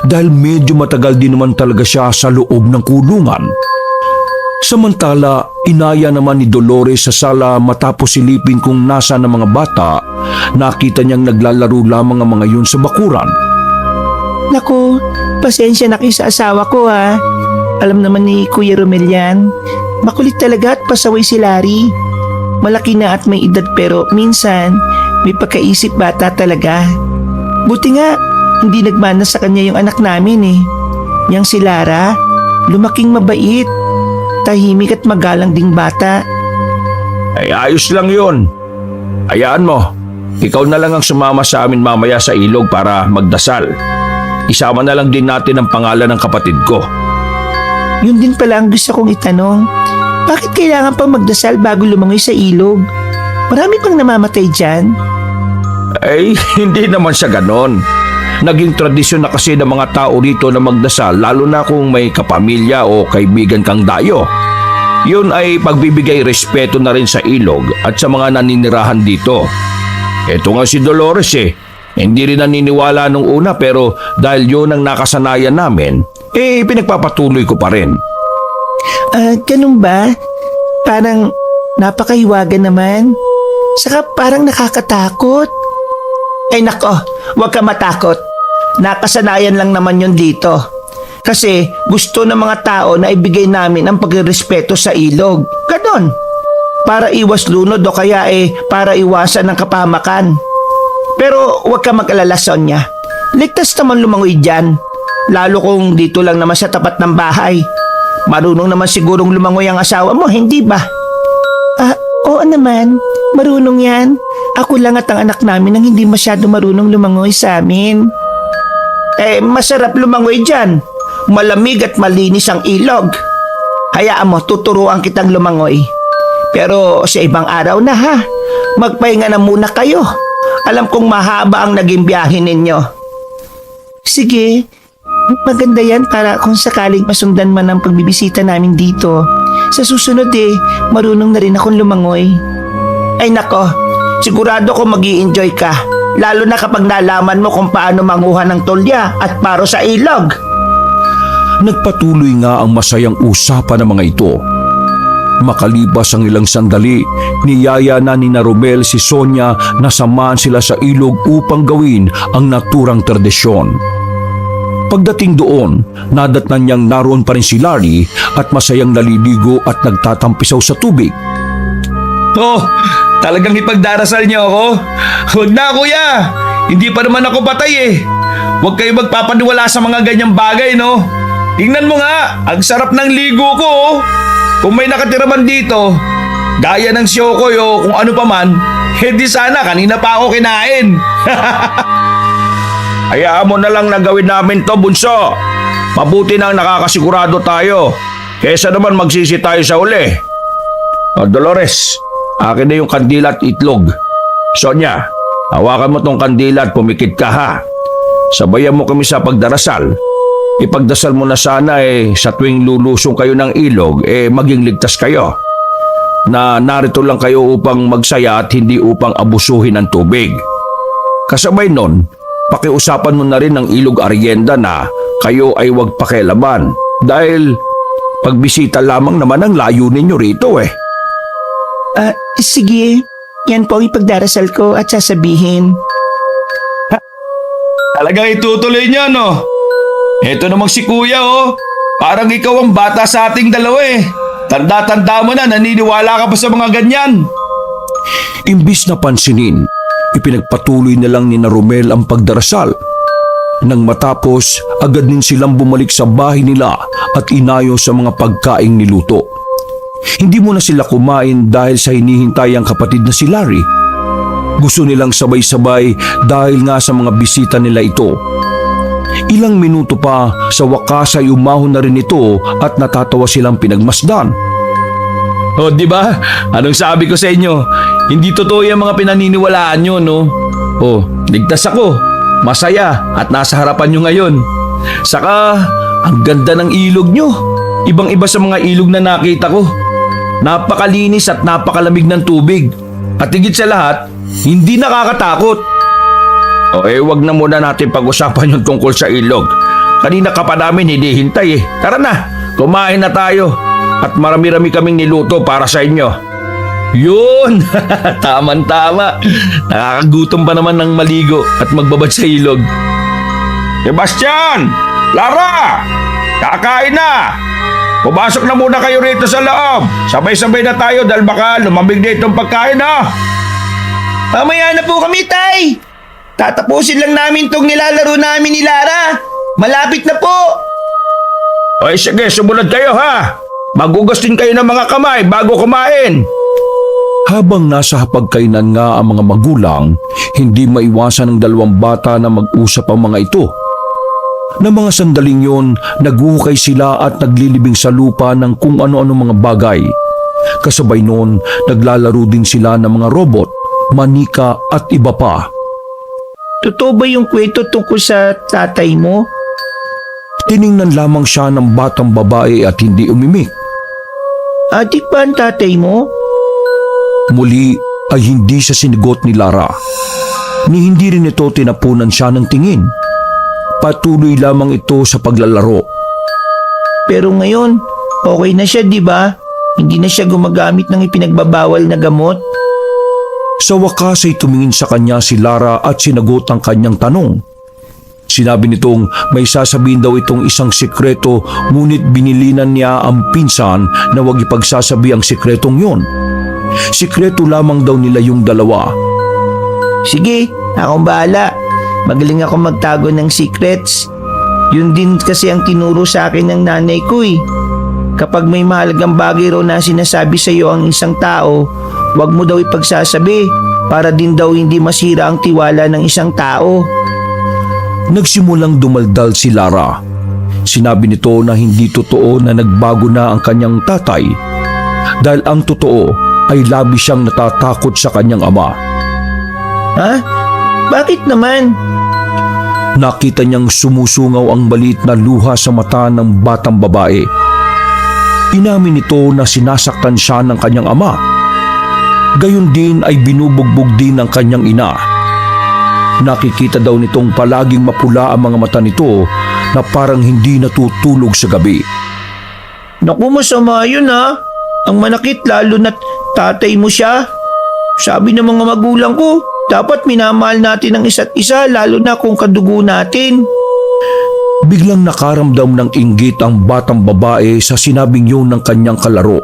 dahil medyo matagal din naman talaga siya sa loob ng kulungan. Samantala, inaya naman ni Dolores sa sala matapos silipin kung nasa ng mga bata. Nakita niyang naglalaro lamang ang mga yun sa bakuran. Naku, pasensya na kayo sa asawa ko ha. Alam naman ni Kuya Romel yan. Makulit talaga at pasaway si Larry. Malaki na at may edad pero minsan may pagkaisip bata talaga. Buti nga, hindi nagmana sa kanya yung anak namin eh. Yang si Lara, lumaking mabait. Tahimik at magalang ding bata. Ay ayos lang yun. Hayaan mo, ikaw na lang ang sumama sa amin mamaya sa ilog para magdasal. Isama na lang din natin ang pangalan ng kapatid ko. Yun din pala ang gusto kong itanong. Bakit kailangan pang magdasal bago lumangoy sa ilog? Marami pang namamatay dyan. Ay, hindi naman sa ganon. Naging tradisyon na kasi ng mga tao rito na magdasal lalo na kung may kapamilya o kaibigan kang dayo. Yun ay pagbibigay respeto na rin sa ilog at sa mga naninirahan dito. Ito nga si Dolores eh. Hindi rin naniniwala nung una pero dahil yun ang nakasanayan namin, pinagpapatuloy ko pa rin. Ganun ba? Parang napakahiwaga naman. Saka parang nakakatakot. Ay nako, huwag ka matakot. Nakasanayan lang naman yun dito. Kasi gusto ng mga tao na ibigay namin ang pagrespeto sa ilog. Ganon. Para iwas lunod o kaya para iwasan ng kapamakan. Pero huwag ka mag-alala, Sonia. Ligtas naman lumangoy dyan. Lalo kung dito lang naman sa tapat ng bahay. Marunong naman sigurong lumangoy ang asawa mo, hindi ba? Oo naman. Marunong yan. Ako lang at ang anak namin ang hindi masyado marunong lumangoy sa amin. Masarap lumangoy dyan. Malamig at malinis ang ilog. Hayaan mo, tuturuan kitang lumangoy. Pero sa ibang araw na ha. Magpahinga na muna kayo. Alam kong mahaba ang naging biyahe ninyo. Sige, maganda yan para kung sakaling masundan man ang pagbibisita namin dito. Sa susunod marunong na rin akong lumangoy. Ay nako, sigurado ko mag-i-enjoy ka. Lalo na kapag nalaman mo kung paano manguha ng tulya at paro sa ilog. Nagpatuloy nga ang masayang usapan ng mga ito. Makalipas ang ilang sandali, niyaya na ni Romel si Sonia na samahan sila sa ilog upang gawin ang naturang tradisyon. Pagdating doon, nadatnan niyang naroon pa rin si Larry at masayang naliligo at nagtatampisaw sa tubig. Oh, talagang ipagdarasal niyo ako? Huwag na kuya, hindi pa naman ako patay eh. Huwag kayo magpapaniwala sa mga ganyang bagay no. Tingnan mo nga, ang sarap ng ligo ko oh. Kung may nakatira man dito, gaya ng Shokoy o kung ano pa man, di sana kanina pa ako kinain. Hayaan mo na lang na gawin namin to, bunso. Mabuti nang nakakasigurado tayo. Kesa naman magsisi tayo sa uli. Dolores, akin na yung kandila at itlog. Sonia, hawakan mo tong kandila at pumikit ka ha. Sabayan mo kami sa pagdarasal. Ipagdasal mo na sana sa tuwing lulusong kayo ng ilog maging ligtas kayo. Na narito lang kayo upang magsaya at hindi upang abusuhin ang tubig. Kasabay nun, pakiusapan mo na rin ng ilog Arienda na kayo ay huwag pakialaman dahil pagbisita lamang naman ang layo ninyo rito Sige, yan po ang ipagdarasal ko at sasabihin. Talagang itutuloy niya no? Ito namang si kuya oh. Parang ikaw ang bata sa ating dalawa eh. Tanda-tanda mo na, naniniwala ka pa sa mga ganyan. Imbis na pansinin, ipinagpatuloy na lang ni Romel ang pagdarasal. Nang matapos, agad din silang bumalik sa bahay nila at inayos sa mga pagkaing niluto. Hindi muna sila kumain dahil sa hinihintay ang kapatid na si Larry. Gusto nilang sabay-sabay dahil nga sa mga bisita nila ito. Ilang minuto pa, sa wakas ay umahon na rin ito at natatawa silang pinagmasdan. O di ba? Anong sabi ko sa inyo? Hindi totoo yung mga pinaniniwalaan nyo no? O, ligtas ako, masaya at nasa harapan nyo ngayon. Saka, ang ganda ng ilog nyo. Ibang-iba sa mga ilog na nakita ko. napakalinis at napakalamig ng tubig. At higit sa lahat, hindi nakakatakot. Wag na muna natin pag-usapan yung tungkol sa ilog. Kanina ka pa namin hinihintay eh. Tara na, kumain na tayo. At marami-rami kaming niluto para sa inyo. Yun! Taman-tama. Nakakagutom pa naman ng maligo at magbabad sa ilog. Sebastian! Lara! Kakain na! Pumasok na muna kayo rito sa loob. Sabay-sabay na tayo dahil baka lumamig na itong pagkain ha. Mamaya na po kami, Tay. Tatapusin lang namin tong nilalaro namin ni Lara. Malapit na po. Sige, sumunod kayo ha. Magugas din kayo ng mga kamay bago kumain. Habang nasa hapagkainan nga ang mga magulang, hindi maiwasan ng dalawang bata na mag-usap ang mga ito. Na mga sandaling yon, naghuhukay sila at naglilibing sa lupa ng kung ano-ano mga bagay. Kasabay noon, naglalaro din sila ng mga robot, manika at iba pa. Totoo ba yung kwento tungkol sa tatay mo? Tiningnan lamang siya ng batang babae at hindi umimik. Adik ba ang tatay mo? Muli ay hindi siya sinigot ni Lara. Ni hindi rin ito tinapunan siya ng tingin. Patuloy lamang ito sa paglalaro. Pero ngayon, okay na siya, di ba? Hindi na siya gumagamit ng ipinagbabawal na gamot. Sa wakas ay tumingin sa kanya si Lara at sinagot ang kanyang tanong. Sinabi nitong may sasabihin daw itong isang sikreto, ngunit binilinan niya ang pinsan na huwag ipagsasabi ang sikretong yon. Sikreto lamang daw nila yung dalawa. Sige, akong bahala. Magaling ako magtago ng secrets. Yun din kasi ang tinuro sa akin ng nanay ko eh. Kapag may mahalagang bagay raw na sinasabi sa iyo ang isang tao, huwag mo daw ipagsasabi para din daw hindi masira ang tiwala ng isang tao. Nagsimulang dumaldal si Lara. Sinabi nito na hindi totoo na nagbago na ang kanyang tatay dahil ang totoo ay labis siyang natatakot sa kanyang ama. Ha? Bakit naman? Nakita niyang sumusungaw ang maliit na luha sa mata ng batang babae. Inamin nito na sinasaktan siya ng kanyang ama. Gayon din ay binubugbog din ng kanyang ina. Nakikita daw nitong palaging mapula ang mga mata nito na parang hindi natutulog sa gabi. Naku, masama yun ha. Ang manakit lalo na't tatay mo siya. Sabi ng mga magulang ko, dapat minamahal natin ang isa't isa lalo na kung kadugo natin. Biglang nakaramdam ng inggit ang batang babae sa sinabing yun ng kanyang kalaro.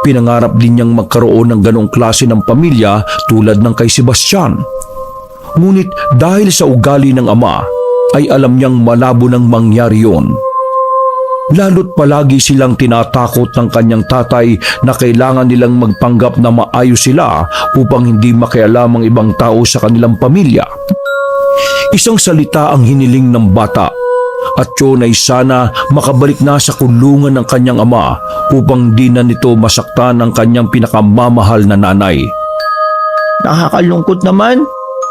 Pinangarap din niyang magkaroon ng ganong klase ng pamilya tulad ng kay Sebastian. Ngunit dahil sa ugali ng ama, ay alam niyang malabo nang mangyari yun. Lalo't palagi silang tinatakot ng kanyang tatay na kailangan nilang magpanggap na maayos sila upang hindi makialam ang ibang tao sa kanilang pamilya. Isang salita ang hiniling ng bata at yun ay sana makabalik na sa kulungan ng kanyang ama upang di na nito masaktan ang kanyang pinakamamahal na nanay. Nakakalungkot naman.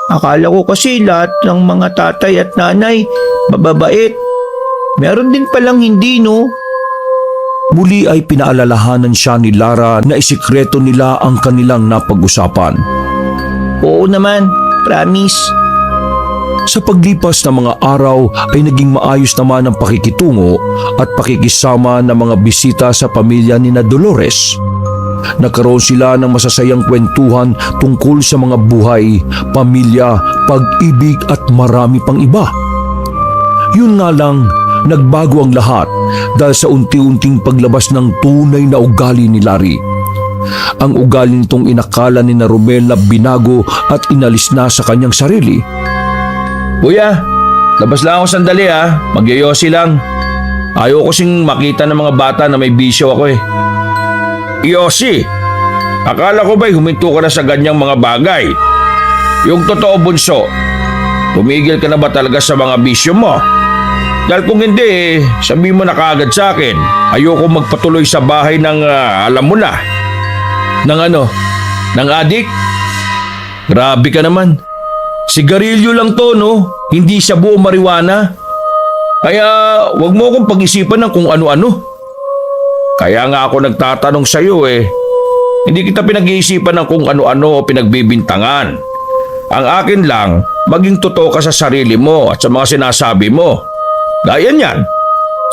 Akala ko kasi lahat ng mga tatay at nanay mababait. Meron din palang hindi, no? Muli ay pinaalalahanan siya ni Lara na isikreto nila ang kanilang napag-usapan. Oo naman, promise. Sa paglipas ng mga araw ay naging maayos naman ang pakikitungo at pakikisama ng mga bisita sa pamilya ni na Dolores. Nagkaroon sila ng masasayang kwentuhan tungkol sa mga buhay, pamilya, pag-ibig at marami pang iba. Yun nga lang, nagbago ang lahat dahil sa unti-unting paglabas ng tunay na ugali ni Larry. Ang ugali nitong inakala ni na Romel na binago at inalis na sa kanyang sarili. Kuya, labas lang ako sandali ha. Magyoyosi lang. Ayaw ko kasing makita ng mga bata na may bisyo ako eh. Yosi, akala ko ba'y huminto ka na sa ganyang mga bagay? Yung totoo, bunso, tumigil ka na ba talaga sa mga bisyo mo? Dahil kung hindi, sabihin mo na kaagad sa akin. Ayoko magpatuloy sa bahay ng alam mo na. Ng ano? Ng adik? Grabe ka naman. Sigarilyo lang to, no? Hindi siya buo marijuana. Kaya wag mo akong pag-isipan ng kung ano-ano. Kaya nga ako nagtatanong sa iyo eh. Hindi kita pinag-iisipan ng kung ano-ano o pinagbibintangan. Ang akin lang, maging totoo ka sa sarili mo at sa mga sinasabi mo. Gaya niyan.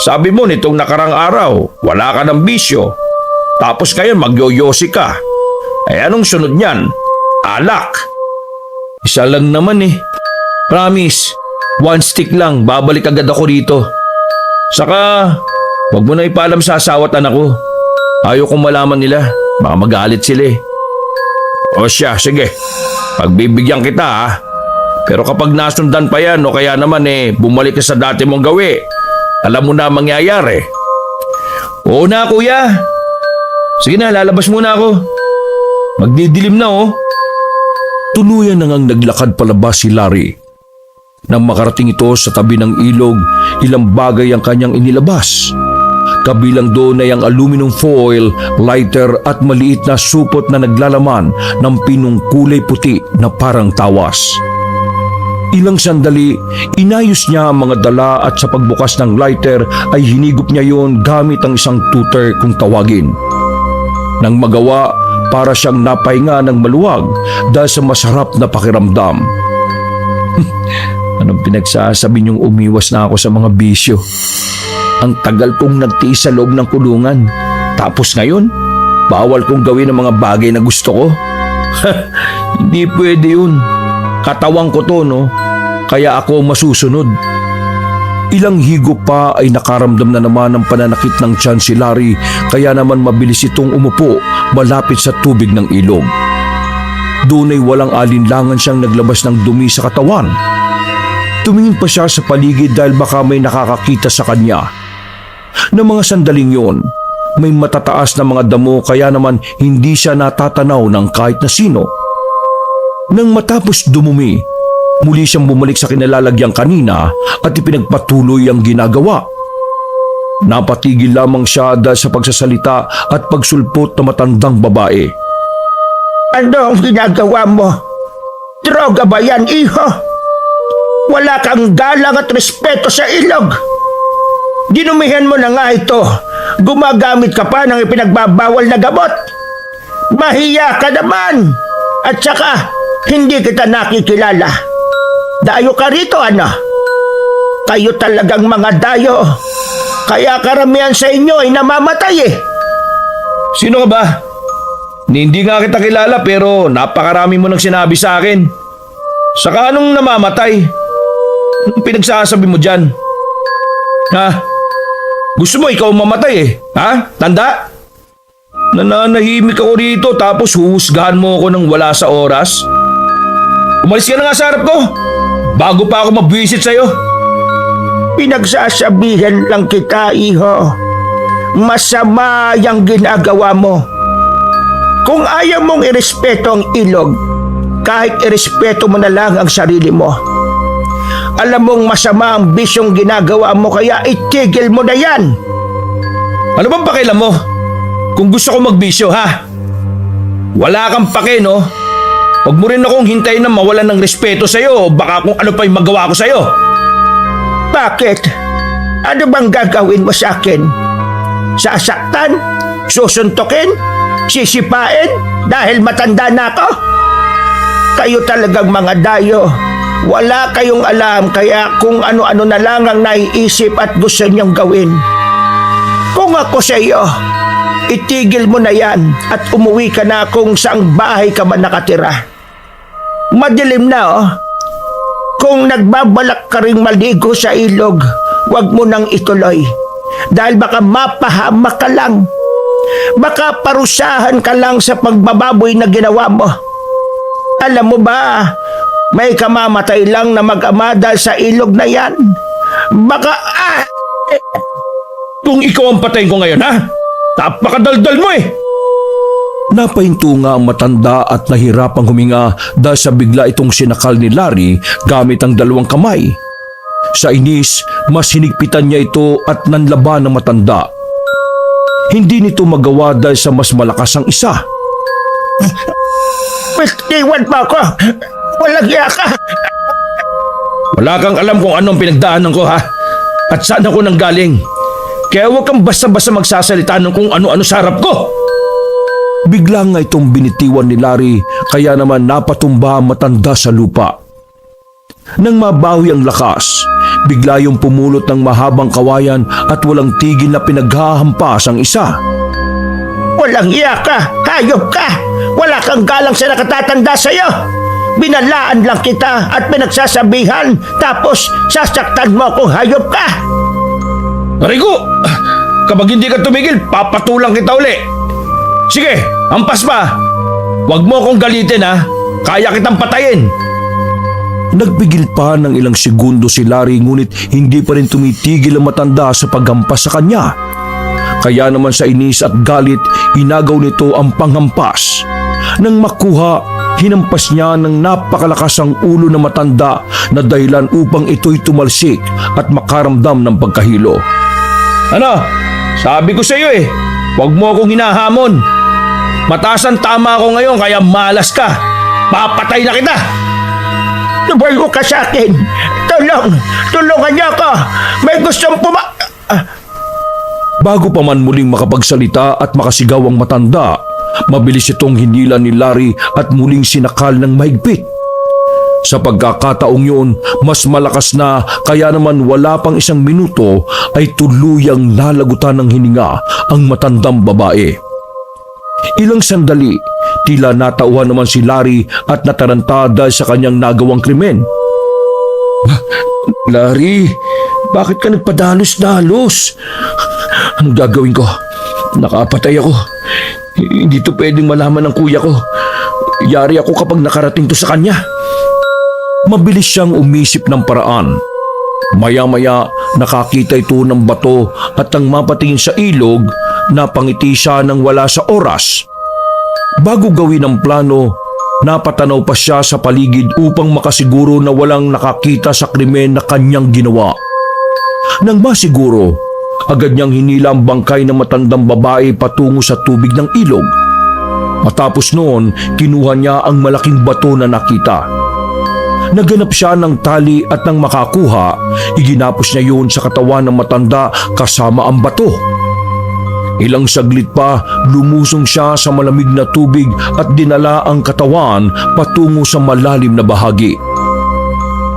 Sabi mo nitong nakarang araw, wala ka ng bisyo. Tapos ngayon magyoyosi ka. Eh anong sunod niyan? Alak. Isa lang naman eh. Promise, one stick lang, babalik agad ako rito. Saka, wag mo na ipaalam sa asawa at anak ko. Ayaw kong malaman nila, baka magalit sila eh. O siya, sige. Pagbibigyan kita ha. Pero kapag nasundan pa yan o kaya naman bumalik ka sa dati mong gawi, alam mo na ang mangyayari. Oo na kuya. Sige na, lalabas muna ako. Magdidilim na oh. Tuluyan na ngang naglakad palabas si Larry. Nang makarating ito sa tabi ng ilog, ilang bagay ang kanyang inilabas. Kabilang doon ay ang aluminum foil, lighter at maliit na supot na naglalaman ng pinong kulay puti na parang tawas. Ilang sandali, inayos niya ang mga dala at sa pagbukas ng lighter ay hinigop niya yon gamit ang isang tutor kung tawagin. Nang magawa, para siyang napahinga ng maluwag dahil sa masarap na pakiramdam. Anong pinagsasabi niyong umiwas na ako sa mga bisyo? Ang tagal kong nagtiis sa loob ng kulungan. Tapos ngayon, bawal kong gawin ang mga bagay na gusto ko. Hindi pwede yun. Katawang ko to, no? Kaya ako masusunod. Ilang higop pa ay nakaramdam na naman ng pananakit ng tiyan si Larry, kaya naman mabilis itong umupo malapit sa tubig ng ilog. Doon ay walang alinlangan siyang naglabas ng dumi sa katawan. Tumingin pa siya sa paligid dahil baka may nakakakita sa kanya. Ng mga sandaling yon, may matataas na mga damo kaya naman hindi siya natatanaw ng kahit na sino. Nang matapos dumumi, muli siyang bumalik sa kinalalagyang kanina at ipinagpatuloy ang ginagawa. Napatigil lamang siya dahil sa pagsasalita at pagsulpot na matandang babae. Ano ang ginagawa mo? Droga ba yan, iho? Wala kang galang at respeto sa ilog. Dinumihan mo na nga ito. Gumagamit ka pa ng ipinagbabawal na gamot. Mahiya ka naman. At saka, hindi kita nakikilala. Dayo ka rito, ano? Kayo talagang mga dayo. Kaya karamihan sa inyo ay namamatay eh. Sino ka ba? Hindi nga kita kilala pero napakarami mo nang sinabi sa akin. Saka anong namamatay? Anong pinagsasabi mo dyan? Ha? Gusto mo ikaw mamatay eh? Ha? Tanda? Nananahimik ako rito tapos huhusgahan mo ako ng wala sa oras? Umalis ka na nga sa harap ko! Bago pa ako mabwisit sa'yo. Pinagsasabihan lang kita, iho. Masama yung ginagawa mo. Kung ayaw mong irespeto ang ilog, kahit irespeto mo na lang ang sarili mo. Alam mong masama ang bisyong ginagawa mo kaya itigil mo na yan. Ano bang pakialam mo? Kung gusto ko magbisyo, ha? Wala kang pake, no? Huwag mo rin akong hintayin na mawalan ng respeto sa'yo o baka kung ano pa yung magawa ko sa'yo. Bakit? Ano bang gagawin mo sa akin? Sasaktan? Susuntukin? Sisipain? Dahil matanda na ako? Kayo talagang mga dayo. Wala kayong alam kaya kung ano-ano na lang ang naiisip at gusto niyong gawin. Kung ako sa iyo, itigil mo na yan at umuwi ka na kung saang bahay ka man nakatira. Madilim na oh. Kung nagbabalak ka ring maligo sa ilog, huwag mo nang ituloy. Dahil baka mapahamak ka lang. Baka parusahan ka lang sa pagbababoy na ginawa mo. Alam mo ba, may kamamatay lang na mag-ama dahil sa ilog na yan. Baka Kung ikaw ang patayin ko ngayon, ha? Napakadaldal mo eh! Napahinto nga ang matanda at nahirapang huminga dahil sa bigla itong sinakal ni Larry gamit ang dalawang kamay. Sa inis, mas hinigpitan niya ito at nanlaban ng matanda. Hindi nito magawa dahil sa mas malakas ang isa. iwan mo ako. Walang iya ka. Wala kang alam kung anong pinagdaanan ko, ha? At saan ako nanggaling. Kaya huwag kang basta-basta magsasalita ng kung ano-ano sa harap ko. Bigla nga itong binitiwan ni Larry kaya naman napatumba ang matanda sa lupa. Nang mabawi ang lakas, bigla yung pumulot ng mahabang kawayan at walang tigil na pinaghahampas ang isa. Walang iya ka! Hayop ka! Wala kang galang sa nakatatanda sa'yo! Binalaan lang kita at pinagsasabihan tapos sasaktan mo kung hayop ka! Rico, kapag hindi ka tumigil, papatulang kita uli. Sige, ampas pa. Huwag mo akong galitin ha. Kaya kitang patayin. Nagpigil pa ng ilang segundo si Larry ngunit hindi pa rin tumitigil ang matanda sa paghampas sa kanya. Kaya naman sa inis at galit, inagaw nito ang panghampas. Nang makuha, hinampas niya ng napakalakas ang ulo ng matanda na dahilan upang ito'y tumalsik at makaramdam ng pagkahilo. Ano? Sabi ko sa iyo eh, huwag mo akong hinahamon. Mataas ang tama ko ngayon kaya malas ka. Papatay na kita. Lumayo ka sa akin! Tulungan niyo ako! May gustong Bago pa man muling makapagsalita at makasigaw ang matanda, mabilis itong hinila ni Larry at muling sinakal ng mahigpit. Sa pagkakataong yun, mas malakas na kaya naman wala pang isang minuto ay tuluyang nalagutan ng hininga ang matandang babae. Ilang sandali, tila natauhan naman si Larry at nataranta dahil sa kanyang nagawang krimen. Larry, bakit ka nagpadalos-dalos? Anong gagawin ko? Nakapatay ako. Hindi to pwedeng malaman ng kuya ko. Yari ako kapag nakarating to sa kanya. Mabilis siyang umisip ng paraan. Maya-maya nakakita ito ng bato at nang mapatingin sa ilog, napangiti siya nang wala sa oras. Bago gawin ang plano, napatanaw pa siya sa paligid upang makasiguro na walang nakakita sa krimen na kanyang ginawa. Nang masiguro, agad niyang hinila ang bangkay ng matandang babae patungo sa tubig ng ilog. Matapos noon, kinuha niya ang malaking bato na nakita. Naganap siya ng tali at nang makakuha, iginapos niya yun sa katawan ng matanda kasama ang bato. Ilang saglit pa, lumusong siya sa malamig na tubig at dinala ang katawan patungo sa malalim na bahagi.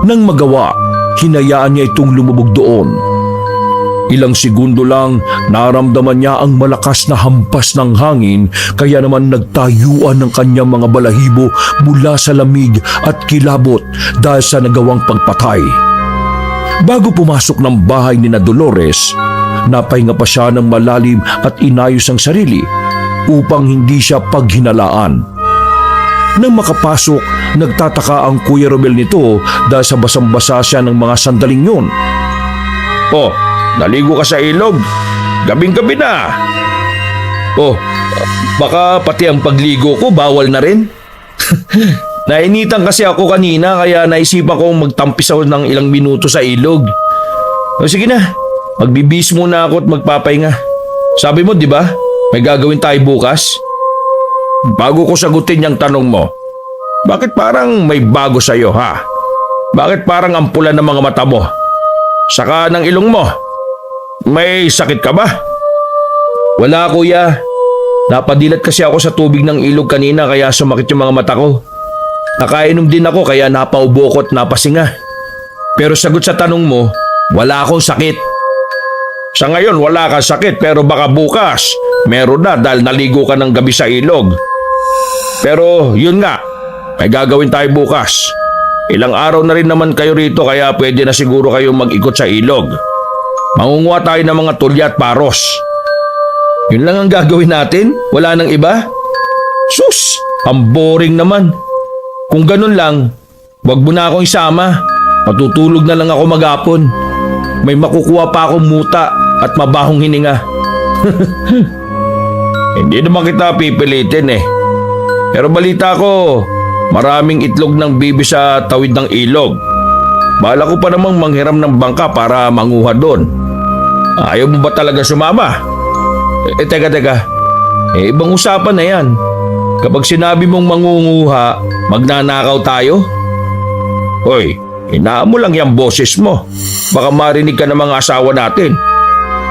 Nang magawa, hinayaan niya itong lumubog doon. Ilang segundo lang, naramdaman niya ang malakas na hampas ng hangin kaya naman nagtayuan ng kanyang mga balahibo mula sa lamig at kilabot dahil sa nagawang pagpatay. Bago pumasok ng bahay ni na Dolores, napahinga pa siya ng malalim at inayos ang sarili upang hindi siya paghinalaan. Nang makapasok, nagtataka ang Kuya Romel nito dahil sa basang-basa siya ng mga sandaling yun. Oh, naligo ka sa ilog. Gabing-gabi na. Oh, baka pati ang pagligo ko bawal na rin. Nainitan kasi ako kanina kaya naisipan kong magtampisaw ng ilang minuto sa ilog. O sige na, magbibis muna ako at magpapahinga. Sabi mo, di ba? May gagawin tayo bukas? Bago ko sagutin yung tanong mo, bakit parang may bago sa'yo ha? Bakit parang ampulan ng mga mata mo? Saka ng ilong mo? May sakit ka ba? Wala kuya. Napadilat kasi ako sa tubig ng ilog kanina kaya sumakit yung mga mata ko. Nakainom din ako kaya napaubo ko at napasinga. Pero sagot sa tanong mo, wala akong sakit. Sa ngayon wala kang sakit pero baka bukas meron na dahil naligo ka ng gabi sa ilog. Pero yun nga, may gagawin tayo bukas. Ilang araw na rin naman kayo rito kaya pwede na siguro kayong mag-ikot sa ilog. Mangunguha tayo ng mga tulya at paros. Yun lang ang gagawin natin? Wala nang iba? Sus, ang boring naman. Kung ganun lang, wag mo na akong isama. Matutulog na lang ako maghapon. May makukuha pa akong muta at mabahong hininga. Hindi naman kita pipilitin eh. Pero balita ko, maraming itlog ng bibi sa tawid ng ilog. Bala ko pa namang manghiram ng bangka para manguha doon. Ayaw mo ba talaga sumama? Teka. Ibang usapan na yan. Kapag sinabi mong mangunguha, magnanakaw tayo? Hoy, hinaan mo lang yung boses mo. Baka marinig ka ng mga asawa natin.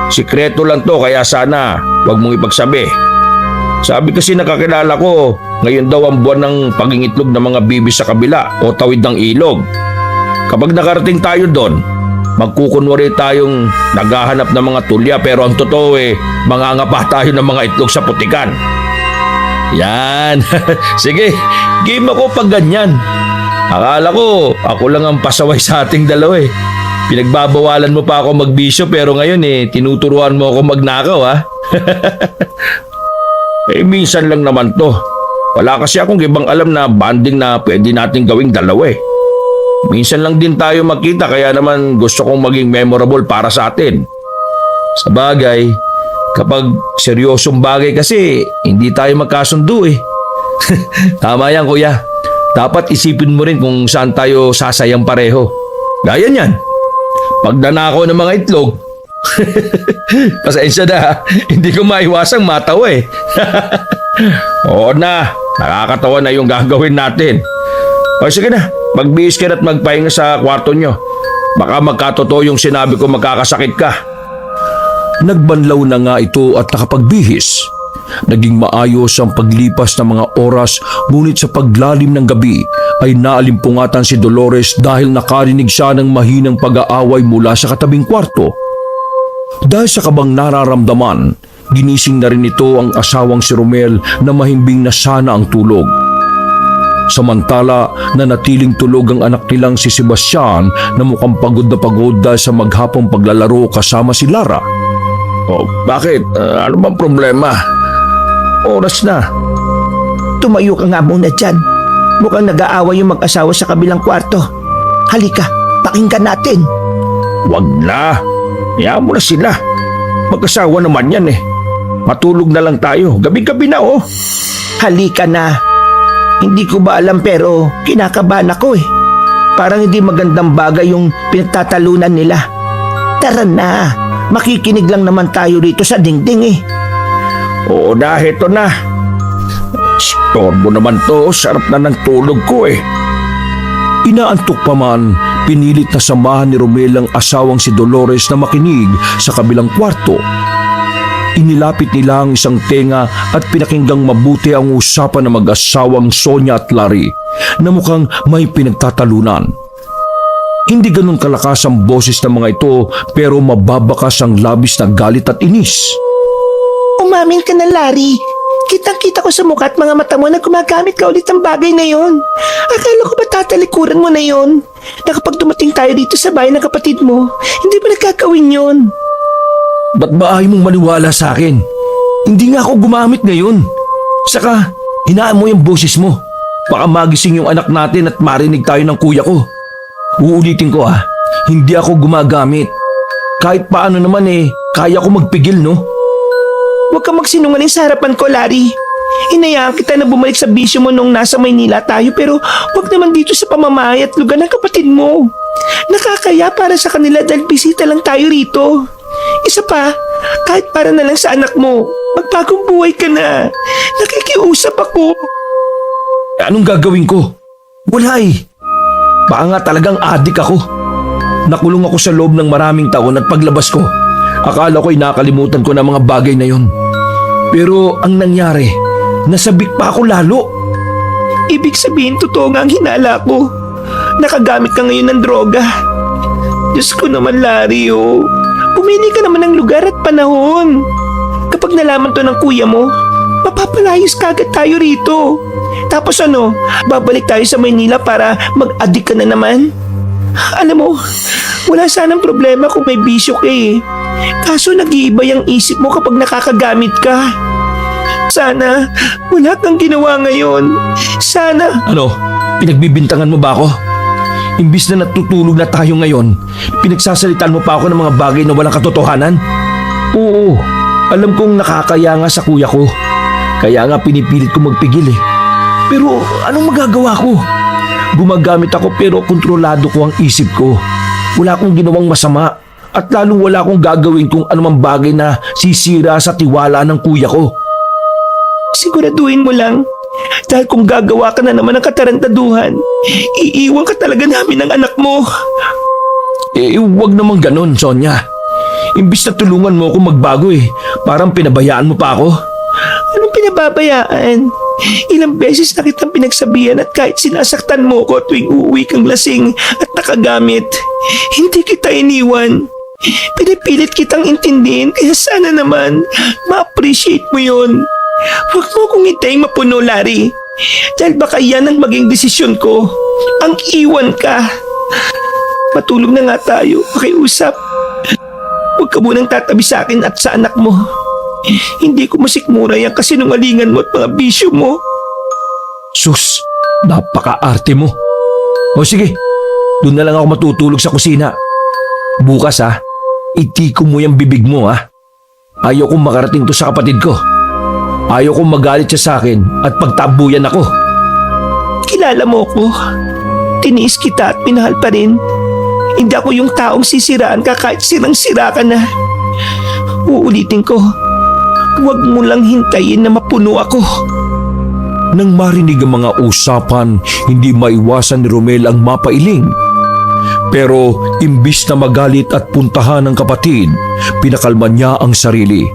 Sikreto lang to kaya sana wag mong ipagsabi. Sabi kasi nakakilala ko, ngayon daw ang buwan ng pangingitlog ng mga bibi sa kabila o tawid ng ilog. Kapag nakarating tayo doon, magkukunwari tayong naghahanap ng mga tulya pero ang totoo mangangapa tayo ng mga itlog sa putikan. Yan, sige, game ako pag ganyan. Akala ko, ako lang ang pasaway sa ating dalawa Pinagbabawalan mo pa ako magbisyo pero ngayon tinuturuan mo ako magnakaw minsan lang naman to. Wala kasi akong ibang alam na banding na pwede nating gawing dalawa Minsan lang din tayo magkita kaya naman gusto kong maging memorable para sa atin. Sa bagay, kapag seryosong bagay kasi hindi tayo magkasundo Tama yan kuya. Dapat isipin mo rin kung saan tayo sasayang pareho. Gaya niyan. Pag nanakaw ng mga itlog, pasensya na, hindi ko maiwasang matawa Oo na, nakakatawa na yung gagawin natin. O sige na, magbihis ka at magpahinga sa kwarto nyo. Baka magkatotoo yung sinabi ko magkakasakit ka. Nagbanlaw na nga ito at nakapagbihis. Naging maayos ang paglipas ng mga oras, ngunit sa paglalim ng gabi ay naalimpungatan si Dolores dahil nakarinig siya ng mahinang pag-aaway mula sa katabing kwarto. Dahil sa kabang nararamdaman, ginising na rin ito ang asawang si Romel na mahimbing na sana ang tulog. Samantala, nanatiling tulog ang anak nilang si Sebastian na mukhang pagod dahil sa maghapong paglalaro kasama si Lara. Oh, bakit? Ano bang problema? Oras na. Tumayo ka nga muna dyan. Mukhang nag-aaway yung mag-asawa sa kabilang kwarto. Halika, pakinggan natin. Wag na. Hayaan mo na sila. Mag-asawa naman yan Matulog na lang tayo. Gabi-gabi na Halika na. Hindi ko ba alam pero kinakabahan ako Parang hindi magandang bagay yung pinagtatalunan nila. Tara na. Makikinig lang naman tayo rito sa dingding Oo na, heto na. Storbo naman to. Sarap na ng tulog ko Inaantok pa man, pinilit na samahan ni Romel ang asawang si Dolores na makinig sa kabilang kwarto. Inilapit nila ang isang tenga at pinakinggang mabuti ang usapan ng mag-asawang Sonia at Larry na mukhang may pinagtatalunan. Hindi ganun kalakas ang boses ng mga ito pero mababakas ang labis na galit at inis. Umamin ka na, Larry. Kitang-kita ko sa mukha at mga mata mo na gumagamit ka ulit ng bagay na yon. Akala ko ba tatalikuran mo na yon? Na kapag dumating tayo dito sa bahay ng kapatid mo, hindi ba nagkakawin yon? Ba't ba ayaw mong maniwala sa akin? Hindi nga ako gumamit ngayon. Saka, hinaan mo yung boses mo. Baka magising yung anak natin at marinig tayo ng kuya ko. Uulitin ko hindi ako gumagamit. Kahit paano naman kaya ko magpigil Huwag kang magsinungaling sa harapan ko, Larry. Hinayaan kita na bumalik sa bisyo mo nung nasa Maynila tayo pero huwag naman dito sa pamamahay at lugar ng kapatid mo. Nakakaya para sa kanila dahil bisita lang tayo rito. Isa pa, kahit para na lang sa anak mo, magbagong buhay ka na. Nakikiusap ako. Anong gagawin ko? Wala Baka nga talagang adik ako. Nakulong ako sa loob ng maraming taon at paglabas ko, akala ko'y nakalimutan ko na mga bagay na yon. Pero ang nangyari, nasabik pa ako lalo. Ibig sabihin, totoo nga ang hinala ko. Nakagamit ka ngayon ng droga. Diyos ko naman, Larry Pumili ka naman ng lugar at panahon. Kapag nalaman to ng kuya mo, mapapalayos kagad tayo rito. Tapos babalik tayo sa Maynila para mag-addict ka na naman? Alam mo, wala sanang problema kung may bisyo ka Kaso nag-iiba yung isip mo kapag nakakagamit ka. Sana, wala kang ginawa ngayon. Sana. Ano? Pinagbibintangan mo ba ako? Imbis na natutulog na tayo ngayon, pinagsasalitan mo pa ako ng mga bagay na walang katotohanan? Oo, alam kong nakakaya nga sa kuya ko. Kaya nga pinipilit ko magpigil Pero anong magagawa ko? Gumagamit ako pero kontrolado ko ang isip ko. Wala akong ginawang masama at lalong wala akong gagawin kung anumang bagay na sisira sa tiwala ng kuya ko. Siguraduhin mo lang. Dahil kung gagawa ka na naman ng katarantaduhan, iiwan ka talaga namin ng anak mo. Huwag naman ganun, Sonia. Imbis na tulungan mo ako magbago parang pinabayaan mo pa ako. Anong pinababayaan? Ilang beses na kitang pinagsabihan at kahit sinasaktan mo ko tuwing uuwi kang lasing at nakagamit, hindi kita iniwan. Pinipilit kitang intindihin kaya sana naman ma-appreciate mo yun. Huwag mo kong hintayin mapuno, Larry. Dahil baka yan ang maging desisyon ko. Ang iwan ka. Matulog na nga tayo, pakiusap. Huwag ka munang tatabi sa akin at sa anak mo. Hindi ko masikmura yung kasinungalingan mo at mga bisyo mo. Sus, napaka-arte mo. O sige, doon na lang ako matutulog sa kusina. Bukas itiko mo yung bibig mo Ayaw kong makarating to sa kapatid ko. Ayaw kong magalit siya sa akin at pagtabuyan ako. Kilala mo ko. Tiniis kita at minahal pa rin. Hindi ako yung taong sisiraan ka kahit sirang-sira ka na. Uulitin ko. Huwag mo lang hintayin na mapuno ako. Nang marinig ang mga usapan, hindi maiwasan ni Romel ang mapailing. Pero imbis na magalit at puntahan ng kapatid, pinakalma niya ang sarili.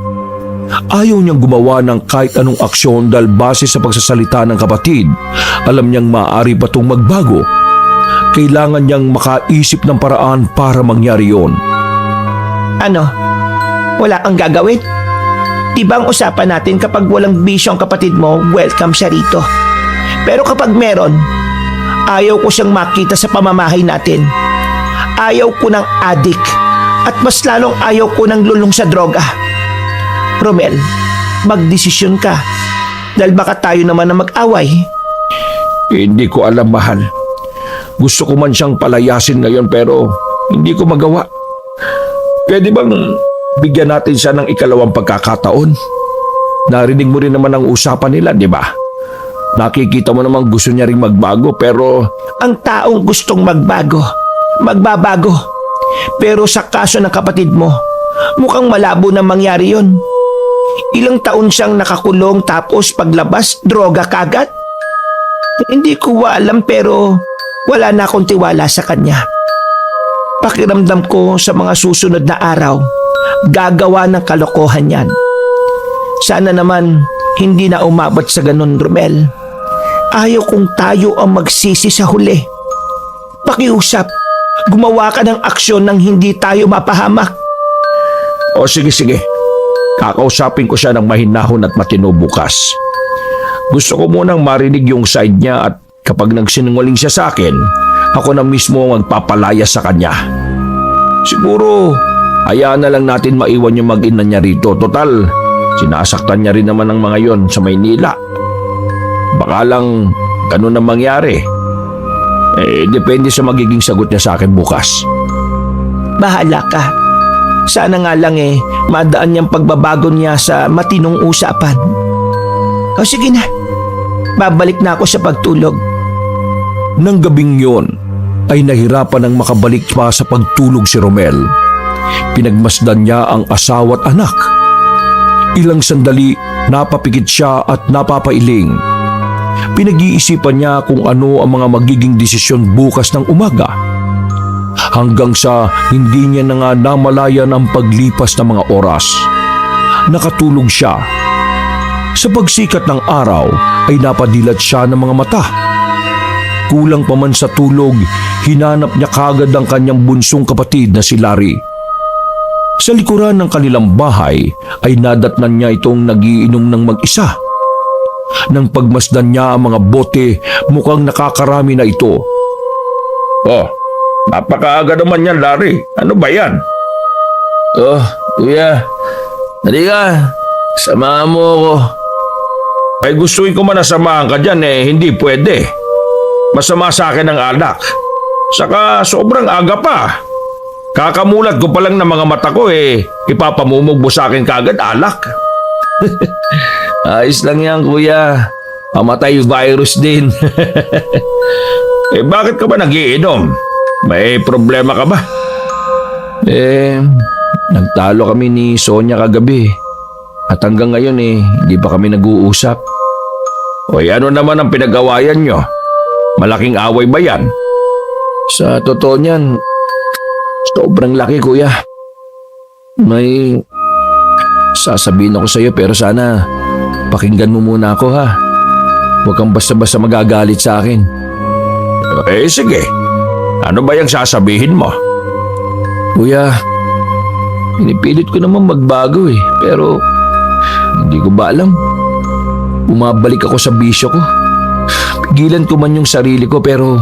Ayaw niyang gumawa ng kahit anong aksyon dahil base sa pagsasalita ng kapatid, alam niyang maaari pa itong magbago. Kailangan niyang makaisip ng paraan para mangyari yon. Ano? Wala kang gagawin? Diba ang usapan natin kapag walang bisyo ang kapatid mo, welcome siya rito. Pero kapag meron, ayaw ko siyang makita sa pamamahay natin. Ayaw ko ng adik at mas lalong ayaw ko ng lulong sa droga. Romel, magdesisyon ka dahil baka tayo naman na mag-away. Hindi ko alam, mahal. Gusto ko man siyang palayasin ngayon pero hindi ko magawa. Pwede bang bigyan natin siya ng ikalawang pagkakataon? Narinig mo rin naman ang usapan nila, di ba? Nakikita mo namang gusto niya ring magbago pero Ang taong gustong magbago, magbabago. Pero sa kaso ng kapatid mo, mukhang malabo na mangyari yon. Ilang taon siyang nakakulong tapos paglabas, droga kagad? Hindi ko alam pero wala na akong tiwala sa kanya. Pakiramdam ko sa mga susunod na araw, gagawa ng kalokohan yan. Sana naman hindi na umabot sa ganun, Romel. Ayaw kong tayo ang magsisi sa huli. Pakiusap, gumawa ka ng aksyon nang hindi tayo mapahamak. O sige. Kakausapin ko siya ng mahinahon at matino bukas. Gusto ko munang marinig yung side niya at kapag nagsinungaling siya sa akin, ako na mismo ang magpapalaya sa kanya. Siguro, hayaan na lang natin maiwan yung mag-ina niya rito. Total, sinasaktan niya rin naman ang mga yon sa Maynila. Baka lang ganun ang mangyari. Depende sa magiging sagot niya sa akin bukas. Bahala ka. Sana nga lang madaan niyang pagbabago niya sa matinong usapan. O sige na, babalik na ako sa pagtulog. Nang gabing yon, ay nahirapan ang makabalik pa sa pagtulog si Romel. Pinagmasdan niya ang asawa at anak. Ilang sandali, napapikit siya at napapailing. Pinag-iisipan niya kung ano ang mga magiging desisyon bukas ng umaga. Hanggang sa hindi niya na nga namalayan ang paglipas ng mga oras. Nakatulog siya. Sa pagsikat ng araw ay napadilat siya ng mga mata. Kulang pa man sa tulog, hinanap niya kagad ang kanyang bunsong kapatid na si Larry. Sa likuran ng kanilang bahay ay nadatnan niya itong nagiinom ng mag-isa. Nang pagmasdan niya ang mga bote, mukhang nakakarami na ito. Oh, napakaaga naman yan, Larry. Ano ba yan? Oh, kuya. Halika, samahan mo ako. Ay gustuin ko man na samahan ka dyan hindi pwede. Masama sa akin ang alak. Saka sobrang aga pa. Kakamulat ko pa lang ng mga mata ko ipapamumog mo sa akin kagad alak. Ayos lang yan, kuya. Pamatay virus din. Bakit ka ba nagiinom? May problema ka ba? Nagtalo kami ni Sonia kagabi. At hanggang ngayon hindi pa kami nag-uusap. Oy, ano naman ang pinag-awayan nyo? Malaking away ba yan? Sa totoo niyan, sobrang laki, kuya. May sasabihin ako sa'yo pero sana pakinggan mo muna ako ha. Huwag kang basta-basta magagalit sa akin. Eh sige, ano ba yung sasabihin mo? Kuya, pinipilit ko naman magbago pero hindi ko ba alam. Bumabalik ako sa bisyo ko. Pigilan ko man yung sarili ko pero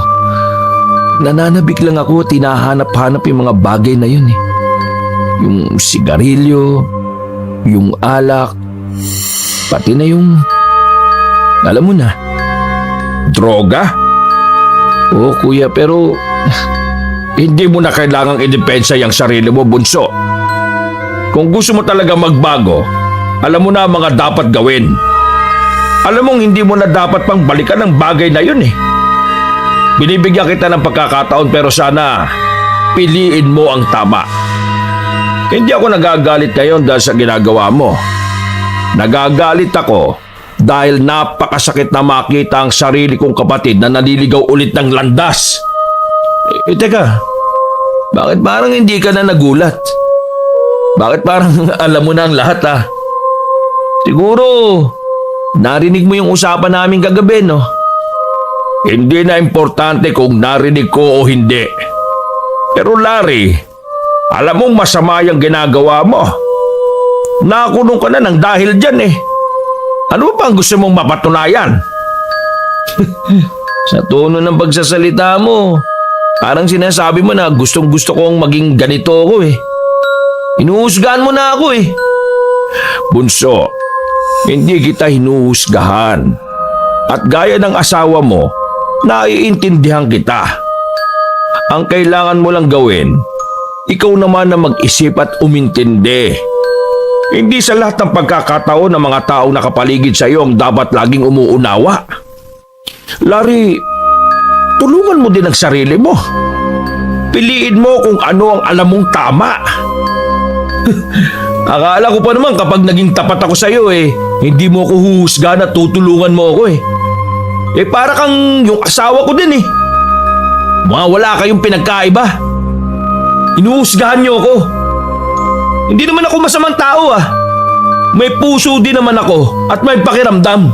nananabik lang ako at hinahanap-hanap yung mga bagay na yun Yung sigarilyo, yung alak, pati na yung, alam mo na. Droga? Oo kuya pero Hindi mo na kailangang idepensa yung sarili mo, bunso. Kung gusto mo talaga magbago, alam mo na ang mga dapat gawin. Alam mong hindi mo na dapat pang balikan ang bagay na yun Binibigyan kita ng pagkakataon pero sana piliin mo ang tama. Hindi ako nagagalit ngayon dahil sa ginagawa mo. Nagagalit ako dahil napakasakit na makita ang sarili kong kapatid na naliligaw ulit ng landas. Teka, bakit parang hindi ka na nagulat? Bakit parang alam mo na ang lahat Siguro, narinig mo yung usapan namin kagabi, no? Hindi na importante kung narinig ko o hindi. Pero Larry, alam mong masama yung ginagawa mo. Nakulong ka na ng dahil dyan Ano pa ang gusto mong mapatunayan? Sa tono ng pagsasalita mo, parang sinasabi mo na gustong-gusto kong maging ganito ako Inuhusgahan mo na ako Bunso, hindi kita hinuhusgahan. At gaya ng asawa mo, naiintindihan kita. Ang kailangan mo lang gawin, ikaw naman na mag-isip at umintindi. Hindi sa lahat ng pagkakataon ng mga taong nakapaligid sa iyo ang dapat laging umuunawa. Larry, tulungan mo din ang sarili mo. Piliin mo kung ano ang alam mong tama. Akala ko pa naman kapag naging tapat ako sa iyo hindi mo ako huhusgahan at tutulungan mo ako Para kang yung asawa ko din Mga wala kayong pinagkaiba. Inuhusgahan niyo ako. Hindi naman ako masamang tao May puso din naman ako at may pakiramdam.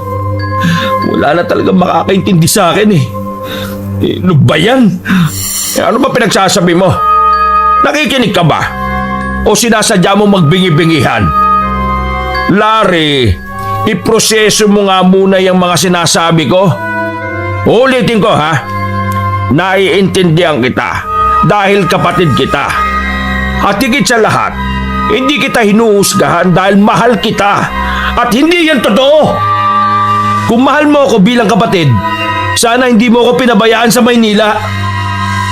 Wala na talagang makakaintindi sa akin Ano ba yan? Ano ba pinagsasabi mo? Nakikinig ka ba? O sinasadya mo magbingi-bingihan? Larry, iproseso mo nga muna yung mga sinasabi ko. Ulitin ko Naiintindihan kita dahil kapatid kita. At higit sa lahat, hindi kita hinuhusgahan dahil mahal kita. At hindi yan totoo. Kung mahal mo ako bilang kapatid, sana hindi mo ako pinabayaan sa Maynila.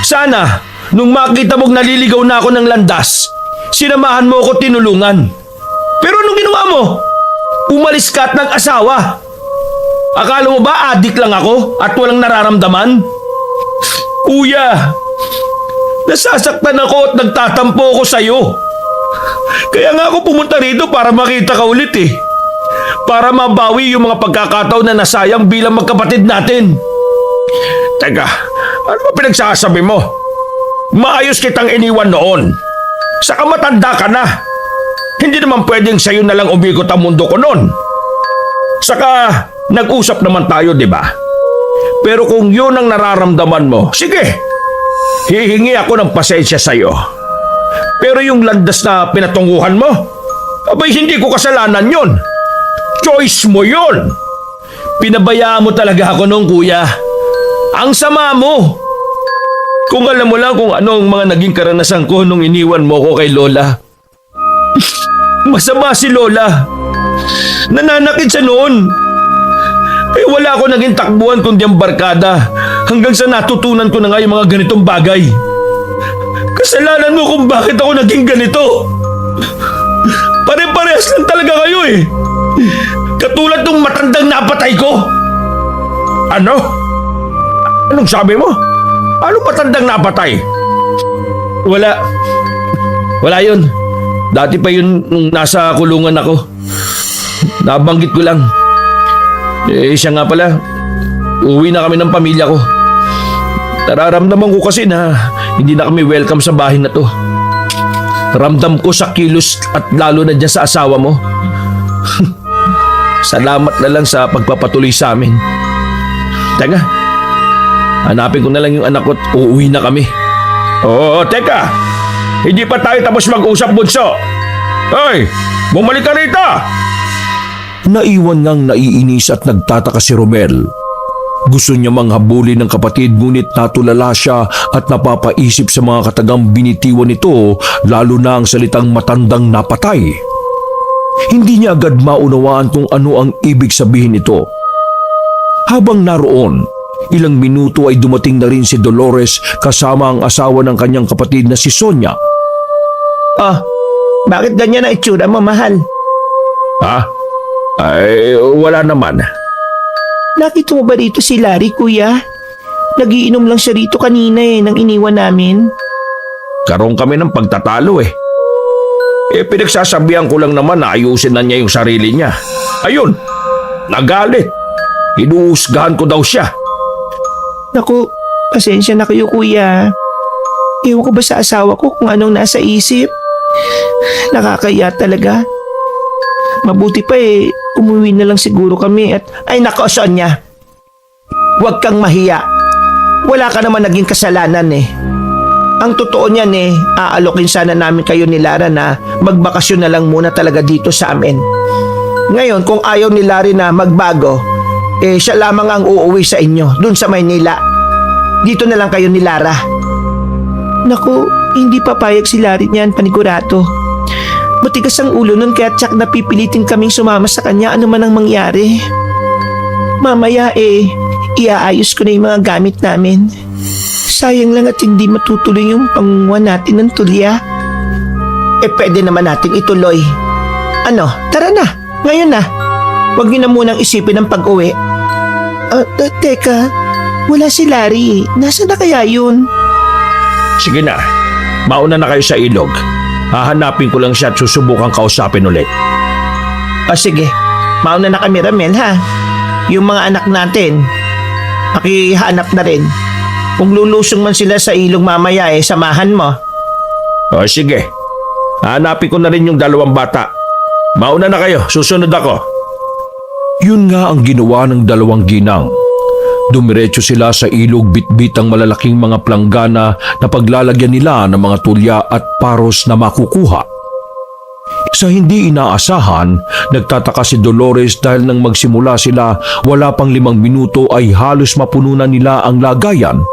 Sana, nung makita mong naliligaw na ako ng landas, sinamahan mo ako tinulungan. Pero anong ginawa mo? Umalis ka at nag-asawa. Akala mo ba adik lang ako at walang nararamdaman? Kuya, nasasaktan ako at nagtatampo ako sa'yo. Kaya nga ako pumunta rito para makita ka ulit Para mabawi yung mga pagkakataon na nasayang bilang magkapatid natin. Teka, ano ba pinagsasabi mo? Maayos kitang iniwan noon. Saka matanda ka na. Hindi naman pwedeng sa'yo na lang umikot ang mundo ko noon. Saka nag-usap naman tayo, di ba? Pero kung yun ang nararamdaman mo, sige. Hihingi ako ng pasensya sa'yo. Pero yung landas na pinatunguhan mo, abay hindi ko kasalanan yun. Choice mo yun. Pinabayaan mo talaga ako noon, kuya. Ang sama mo. Kung alam mo lang kung ano ang mga naging karanasan ko nung iniwan mo ko kay Lola. Masama si Lola. Nananakit siya noon. Wala ako naging takbuhan kundi ang barkada hanggang sa natutunan ko na nga yung mga ganitong bagay. Kasalanan mo kung bakit ako naging ganito. Pare-parehas lang talaga kayo Katulad ng matandang napatay ko. Ano? Anong sabi mo? Ano matandang napatay? Wala yun. Dati pa yun nung nasa kulungan ako. Nabanggit ko lang. Siya nga pala, uwi na kami ng pamilya ko. Nararamdaman ko kasi na hindi na kami welcome sa bahay na to. Ramdam ko sa kilos at lalo na dyan sa asawa mo. Salamat na lang sa pagpapatuloy sa amin. Teka, hanapin ko na lang yung anak ko at uuwi na kami. Oo, teka! Hindi pa tayo tapos mag-usap, bunso! Hoy! Bumalik ka rito! Naiwan ngang naiinis at nagtataka si Romel. Gusto niya manghabulin ng kapatid ngunit natulala siya at napapaisip sa mga katagang binitiwan nito, lalo na ang salitang matandang napatay. Hindi niya agad maunawaan kung ano ang ibig sabihin nito. Habang naroon, ilang minuto ay dumating na rin si Dolores kasama ang asawa ng kanyang kapatid na si Sonia. Oh, bakit ganyan ang itsura mo, mahal? Ha? Ay, wala naman. Nakita mo ba rito si Larry, kuya? Nagiinom lang siya rito kanina nang iniwan namin. Karoon kami ng pagtatalo eh. Pinagsasabihan ko lang naman na ayusin na niya yung sarili niya. Ayun, nagalit. Hinuhusgahan ko daw siya. Naku, pasensya na kayo, kuya. Ewan ko ba sa asawa ko kung anong nasa isip? Nakakaya talaga. Mabuti pa umuwi na lang siguro kami at... Ay nako, Sonia. Huwag kang mahiya. Wala ka naman naging kasalanan eh. Ang totoo niyan aalokin sana namin kayo ni Lara na magbakasyon na lang muna talaga dito sa amin. Ngayon, kung ayaw ni Larry na magbago, siya lamang ang uuwi sa inyo, dun sa Maynila. Dito na lang kayo ni Lara. Naku, hindi papayag si Larry niyan, panigurado. Matigas ang ulo nun kaya tsak napipilitin kaming sumama sa kanya ano man ang mangyari. Mamaya iaayos ko na yung mga gamit namin. Sayang lang at hindi matutuloy yung pangunguha natin ng tulya. Pwede naman natin ituloy. Ano, tara na, ngayon na. Huwag niyo na munang isipin ang pag-uwi. Teka, wala si Larry. Nasaan na kaya yun? Sige na, mauna na kayo sa ilog. Hahanapin ko lang siya at susubukan kausapin ulit. Sige, mauna na kami, Ramel, ha? Yung mga anak natin, pakihanap na rin. Kung lulusong man sila sa ilog mamaya samahan mo. O sige, hahanapin ko na rin yung dalawang bata. Mauna na kayo, susunod ako. Yun nga ang ginawa ng dalawang ginang. Dumiretso sila sa ilog bitbit ang malalaking mga planggana na paglalagyan nila ng mga tulya at paros na makukuha. Sa hindi inaasahan, nagtataka si Dolores dahil nang magsimula sila, wala pang 5 minuto ay halos mapununan nila ang lagayan.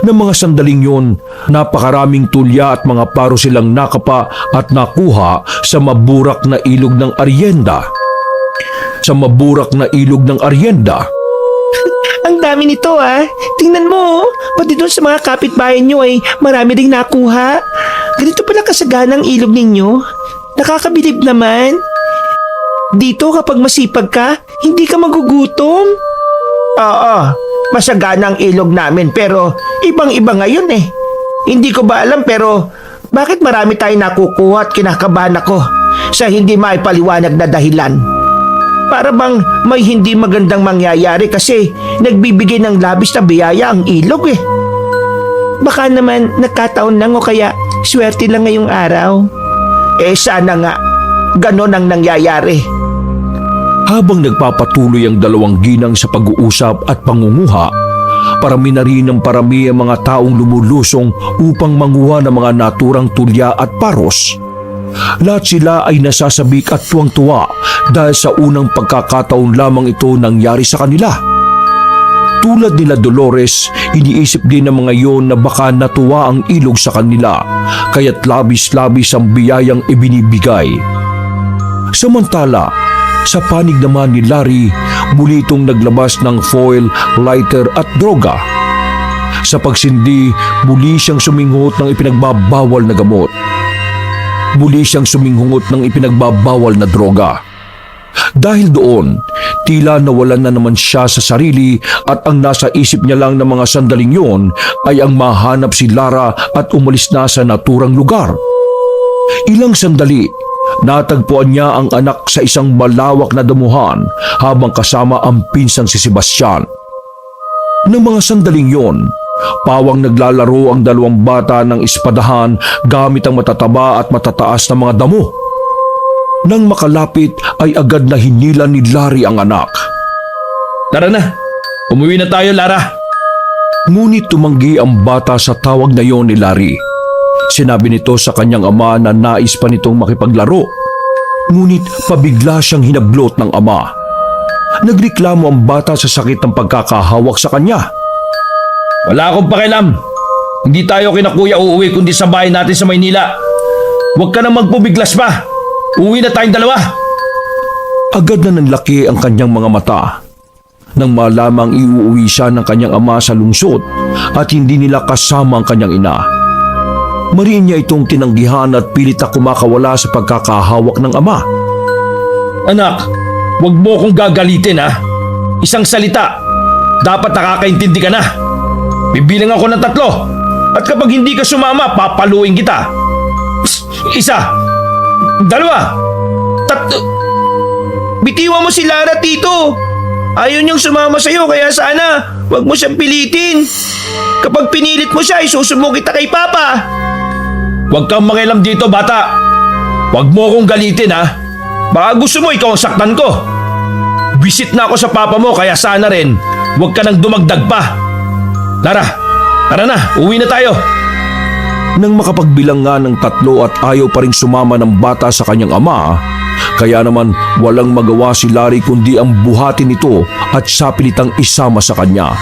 Ng mga sandaling yon, napakaraming tulya at mga paro silang nakapa at nakuha sa maburak na ilog ng Arienda. Sa maburak na ilog ng Arienda. Ang dami nito Tingnan mo pati doon sa mga kapitbahay nyo marami ring nakuha. Ganito pala kasagana ang ilog ninyo. Nakakabilib naman. Dito kapag masipag ka, hindi ka magugutom. Oo, masagana ang ilog namin pero ibang-iba ngayon Hindi ko ba alam pero bakit marami tayong nakukuha at kinakabahan ako sa hindi maipaliwanag na dahilan. Para bang may hindi magandang mangyayari kasi nagbibigay ng labis na biyaya ang ilog Baka naman nagkataon lang o kaya swerte lang ngayong araw. Sana nga, ganon ang nangyayari. Habang nagpapatuloy ang dalawang ginang sa pag-uusap at pangunguha, parami na rin ng parami ang mga taong lumulusong upang manguha ng mga naturang tulya at paros. Lahat sila ay nasasabik at tuwang-tuwa dahil sa unang pagkakataon lamang ito nangyari sa kanila. Tulad nila Dolores, iniisip din ng mga iyon na baka natuwa ang ilog sa kanila, kaya't labis-labis ang biyayang ibinibigay. Samantala, sa panig naman ni Larry, muli itong naglabas ng foil, lighter at droga. Sa pagsindi, muli siyang suminghot ng ipinagbabawal na gamot. Muli siyang suminghungot ng ipinagbabawal na droga. Dahil doon, tila nawalan na naman siya sa sarili at ang nasa isip niya lang ng mga sandaling yon ay ang mahanap si Lara at umalis na sa naturang lugar. Ilang sandali, natagpuan niya ang anak sa isang malawak na damuhan habang kasama ang pinsang si Sebastian. Nang mga sandaling yon, Pawang naglalaro ang dalawang bata ng espadahan gamit ang matataba at matataas na mga damo. Nang makalapit ay agad na hinila ni Larry ang anak. Tara na, umuwi na tayo, Lara. Ngunit tumanggi ang bata sa tawag na yon ni Larry. Sinabi nito sa kanyang ama na nais pa nitong makipaglaro. Ngunit pabigla siyang hinablot ng ama. Nagreklamo ang bata sa sakit ng pagkakahawak sa kanya. Wala akong pakialam. Hindi tayo kina kuya uuwi kundi sa bahay natin sa Maynila. Huwag ka nang magpubiglas pa. Uwi na tayong dalawa. Agad na nanlaki ang kanyang mga mata. Nang malamang iuuwi siya ng kanyang ama sa lungsod at hindi nila kasama ang kanyang ina. Mariin niya itong tinanggihan at pilit na kumakawala sa pagkakahawak ng ama. Anak, huwag mo akong gagalitin ha. Isang salita. Dapat nakakaintindi ka na. Bibilang ako ng 3. At kapag hindi ka sumama, papaluin kita. 1, 2, 3. Bitiwan mo si Lara, Tito. Ayaw niyang sumama sa'yo kaya sana wag mo siyang pilitin. Kapag pinilit mo siya, isusumbong kita kay Papa. Huwag kang mangialam dito, bata. Huwag mo akong galitin ha. Baka gusto mo ikaw ang saktan ko. Visit na ako sa papa mo kaya sana rin huwag ka nang dumagdag pa. Lara, tara na, uwi na tayo. Nang makapagbilang nga ng 3 at ayaw pa rin sumama ng bata sa kanyang ama, kaya naman walang magawa si Larry kundi ang buhatin ito at sapilitang isama sa kanya.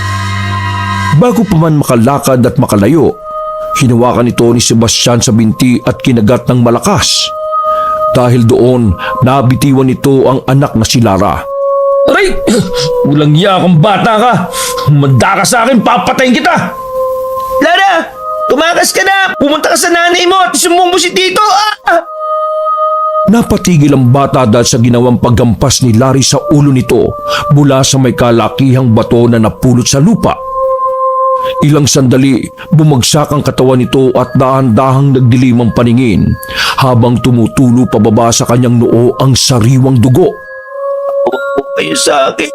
Bago pa man makalakad at makalayo, hinawakan ito ni Sebastian sa binti at kinagat ng malakas. Dahil doon, nabitiwan nito ang anak na si Lara. Aray! Walang iya kang bata ka. Manda ka sa akin, papatayin kita. Lara, tumakas ka na. Pumunta ka sa nanay mo at isumbong mo si Tito. Napatigil ang bata dahil sa ginawang paggampas ni Larry sa ulo nito mula sa may kalakihang bato na napulot sa lupa. Ilang sandali, bumagsak ang katawan nito at dahan-dahang nagdilim ang paningin habang tumutulo pababa sa kanyang noo ang sariwang dugo. Kayo sa akin.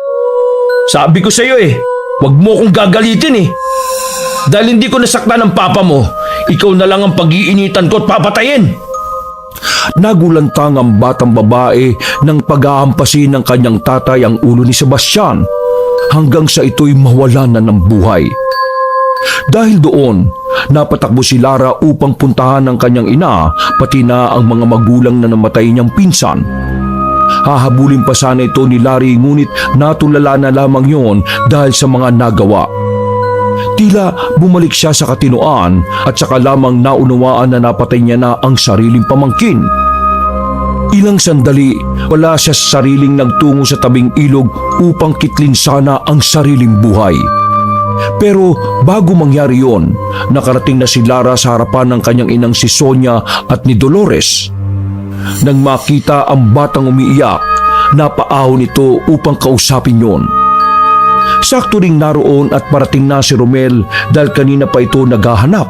Sabi ko sa'yo huwag mo akong gagalitin Dahil hindi ko nasaktan ng papa mo, ikaw na lang ang pag-iinitan ko at papatayin. Nagulantang ang batang babae nang pag-aampasin ng kanyang tatay ang ulo ni Sebastian hanggang sa ito'y mawalan na ng buhay. Dahil doon, napatakbo si Lara upang puntahan ang kanyang ina pati na ang mga magulang na namatay niyang pinsan. Hahabulin pa sana ito ni Larry ngunit natulala na lamang yon dahil sa mga nagawa. Tila bumalik siya sa katinoan at saka lamang naunawaan na napatay niya na ang sariling pamangkin. Ilang sandali, wala siya sa sariling nagtungo sa tabing ilog upang kitlin sana ang sariling buhay. Pero bago mangyari yon, nakarating na si Lara sa harapan ng kanyang inang si Sonia at ni Dolores. Nang makita ang batang umiiyak, napaahon ito upang kausapin yon. Sakto ring naroon at parating na si Romel dahil kanina pa ito naghahanap.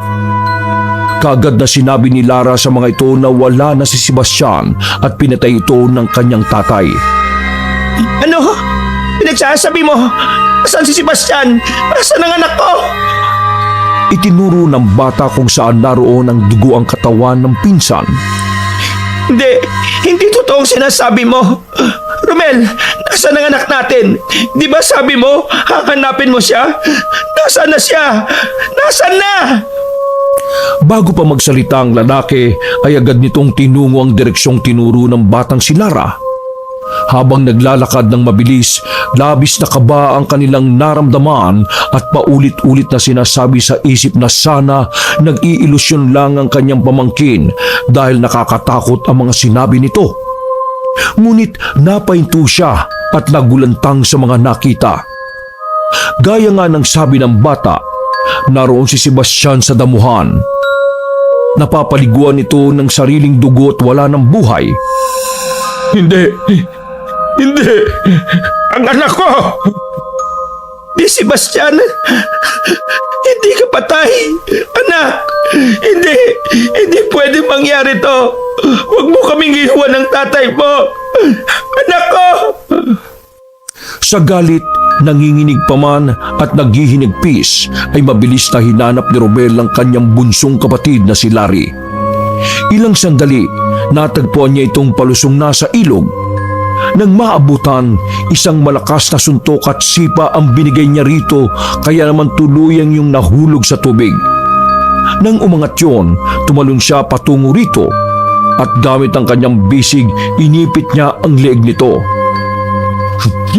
Kaagad na sinabi ni Lara sa mga ito na wala na si Sebastian at pinatay ito ng kanyang tatay. Ano? Pinagsasabi mo? Saan si Sebastian? Saan ang anak ko? Itinuro ng bata kung saan naroon ang dugo ang katawan ng pinsan. Hindi totoo ang sinasabi mo. Romel, nasaan ang anak natin? Di ba sabi mo, hahanapin mo siya? Nasaan na siya? Nasaan na? Bago pa magsalita ang lalaki, ay agad nitong tinungo ang direksyong tinuro ng batang si Lara. Habang naglalakad ng mabilis, labis na kaba ang kanilang naramdaman at paulit-ulit na sinasabi sa isip na sana nag-iilusyon lang ang kanyang pamangkin dahil nakakatakot ang mga sinabi nito. Ngunit napahinto siya at nagulantang sa mga nakita. Gaya nga ng sabi ng bata, naroon si Sebastian sa damuhan. Napapaliguan ito ng sariling dugo at wala ng buhay. Hindi! Ang anak ko! Di Sebastian! Hindi ka patay! Anak! Hindi pwede mangyari to! Huwag mo kaming iwan ng tatay mo! Anak ko! Sa galit, Nanginginig pa man at naghihinigpis ay mabilis na hinanap ni Romel ang kanyang bunsong kapatid na si Larry. Ilang sandali, natagpuan niya itong palusong na sa ilog. Nang maabutan, isang malakas na suntok at sipa ang binigay niya rito, kaya naman tuluyang yung nahulog sa tubig. Nang umangat yun, tumalon siya patungo rito at gamit ang kanyang bisig, inipit niya ang leeg nito.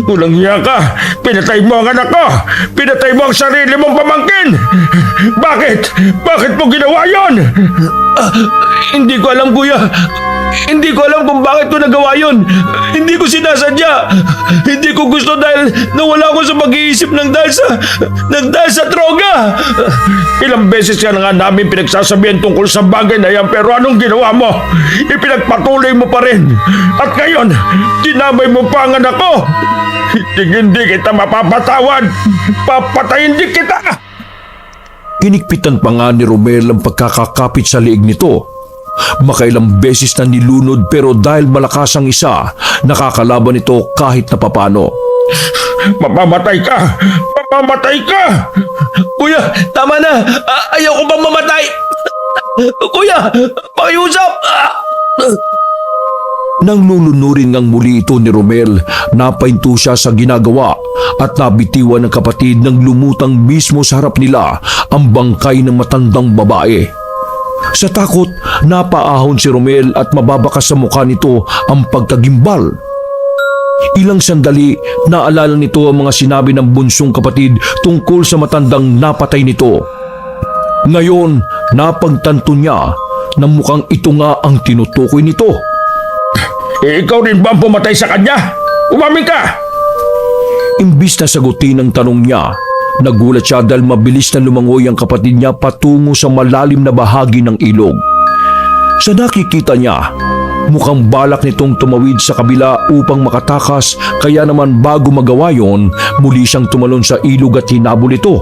Walang hiya ka! Pinatay mo ang anak ko! Pinatay mo ang sarili mong pamangkin! Bakit? Bakit mo ginawa yon? Hindi ko alam, kuya. Hindi ko alam kung bakit ko nagawa yon. Hindi ko sinasadya. Hindi ko gusto dahil nawala ko sa pag-iisip ng dahil sa droga. Ilang beses ka na nga namin pinagsasabihan tungkol sa bagay na yan, pero anong ginawa mo? Ipinagpatuloy mo pa rin. At ngayon, dinamay mo pa ang anak ko. Hindi kita mapapatawad. Papatayin din kita. Inikpitan pa nga ni Romel ang pagkakakapit sa leeg nito. Makailang beses na nilunod pero dahil malakas ang isa, nakakalaban ito kahit na papano. Mamamatay ka! Mamamatay ka! Kuya, tama na! Ayaw ko bang mamatay? Kuya, pakiusap! Nang lulunurin ngang muli ito ni Romel, napahinto siya sa ginagawa at nabitiwan ng kapatid nang lumutang mismo sa harap nila ang bangkay ng matandang babae. Sa takot, napaahon si Romel at mababakas sa mukha nito ang pagkagimbal. Ilang sandali, naalala nito ang mga sinabi ng bunsong kapatid tungkol sa matandang napatay nito. Ngayon, napagtanto niya na mukhang ito nga ang tinutukoy nito. Ikaw rin ba ang pumatay sa kanya? Umamin ka! Imbis na sagutin ang tanong niya, nagulat siya dahil mabilis na lumangoy ang kapatid niya patungo sa malalim na bahagi ng ilog. Sa nakikita niya, mukhang balak nitong tumawid sa kabila upang makatakas, kaya naman bago magawa yon, muli siyang tumalon sa ilog at hinabol ito.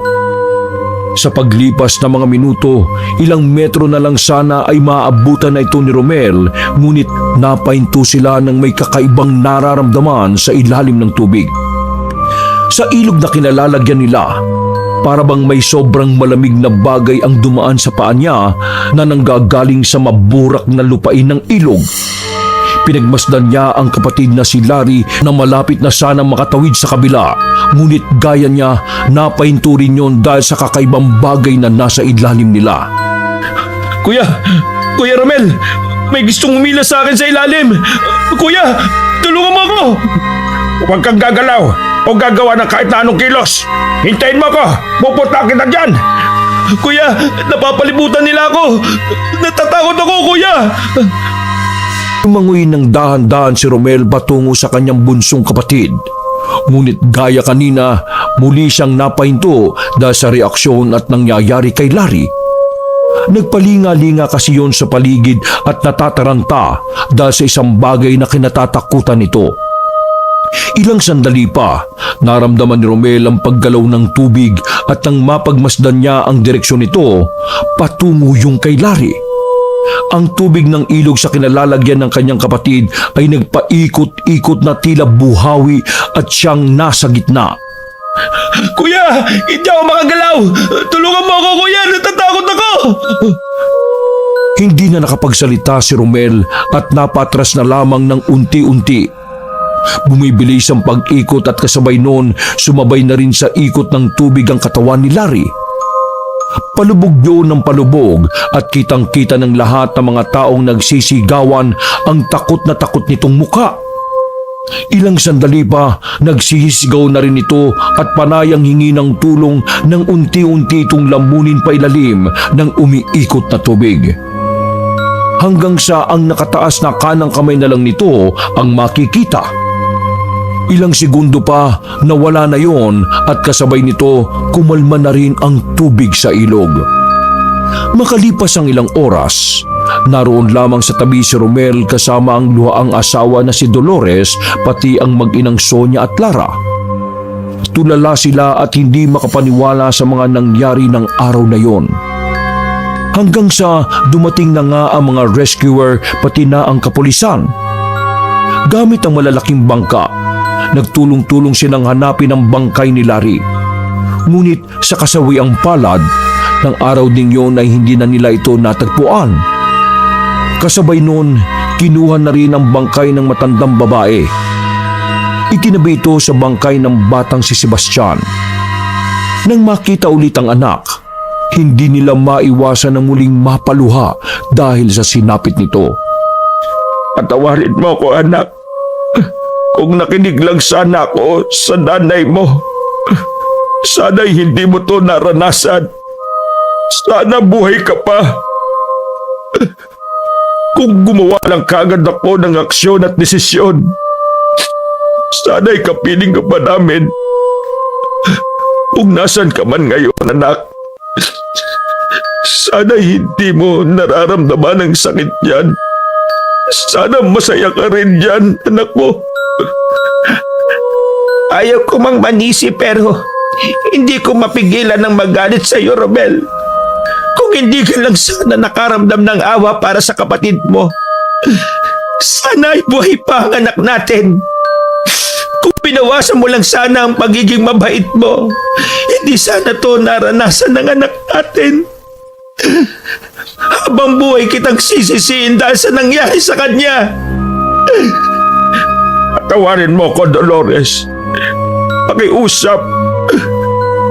Sa paglipas ng mga minuto, ilang metro na lang sana ay maaabutan na ito ni Romel, ngunit napahinto sila ng may kakaibang nararamdaman sa ilalim ng tubig. Sa ilog na kinalalagyan nila, para bang may sobrang malamig na bagay ang dumaan sa paa niya na nanggagaling sa maburak na lupain ng ilog. Pinagmasdan niya ang kapatid na si Larry na malapit na sana makatawid sa kabila, ngunit gaya niya, napahinto rin yon dahil sa kakaibang bagay na nasa ilalim nila. Kuya Romel, may gustong umila sa akin sa ilalim. Kuya, tulungan mo ako! Huwag kang gagalaw o gagawa ng kahit na anong kilos. Hintayin mo ako! Pupunta kita dyan! Kuya, napapalibutan nila ako! Natatakot ako, kuya! Lumangoy ng dahan-dahan si Romel patungo sa kanyang bunsong kapatid. Ngunit gaya kanina, muli siyang napahinto dahil sa reaksyon at nangyayari kay Larry. Nagpalinga-linga kasi yon sa paligid at natataranta dahil sa isang bagay na kinatatakutan nito. Ilang sandali pa, naramdaman ni Romel ang paggalaw ng tubig at nang mapagmasdan niya ang direksyon nito, patungo yung kay Larry. Ang tubig ng ilog sa kinalalagyan ng kanyang kapatid ay nagpaikot-ikot na tila buhawi at siyang nasa gitna. Kuya, hindi ako makagalaw! Tulungan mo ako, kuya! Natatakot ako! Hindi na nakapagsalita si Romel at napatras na lamang ng unti-unti. Bumibilis ang pag-ikot at kasabay noon, sumabay na rin sa ikot ng tubig ang katawan ni Larry. Palubog yun ng palubog at kitang-kita ng lahat ng mga taong nagsisigawan ang takot na takot nitong muka. Ilang sandali pa, nagsisigaw na rin ito at panayang hingi ng tulong nang unti-unti itong lamunin pa ilalim ng umiikot na tubig. Hanggang sa ang nakataas na kanang kamay na lang nito ang makikita. Ilang segundo pa, nawala na yon at kasabay nito, kumalma na rin ang tubig sa ilog. Makalipas ang ilang oras, naroon lamang sa tabi si Romel kasama ang luhaang asawa na si Dolores, pati ang mag-inang Sonia at Lara. Tulala sila at hindi makapaniwala sa mga nangyari ng araw na yon. Hanggang sa dumating na nga ang mga rescuer pati na ang kapulisan. Gamit ang malalaking bangka, nagtulong-tulong silang hanapin ang bangkay ni Larry. Ngunit sa kasawiang palad, ng araw ding yon ay hindi na nila ito natagpuan. Kasabay noon, kinuha na rin ang bangkay ng matandang babae. Itinabi ito sa bangkay ng batang si Sebastian. Nang makita ulit ang anak, hindi nila maiwasan na muling mapaluha dahil sa sinapit nito. Patawarin mo ko, anak. Kung nakinig lang sana ako sa nanay mo, sana'y hindi mo to naranasan. Sana buhay ka pa. Kung gumawa lang kagad ako ng aksyon at desisyon, sana'y kapiling ka pa namin. Kung nasan ka man ngayon, anak, sana'y hindi mo nararamdaman ang sakit niyan. Sana masaya ka rin dyan, anak ko. Ayaw ko mang manisi pero hindi ko mapigilan ng magalit sa iyo, Romel. Kung hindi ka lang sana nakaramdam ng awa para sa kapatid mo, sana ay buhay pa ang anak natin. Kung pinawasan mo lang sana ang pagiging mabait mo, hindi sana to naranasan ng anak natin. Habang buhay kitang sisisiin dahil sa nangyari sa kanya. Patawarin mo ko, Dolores. Pakiusap.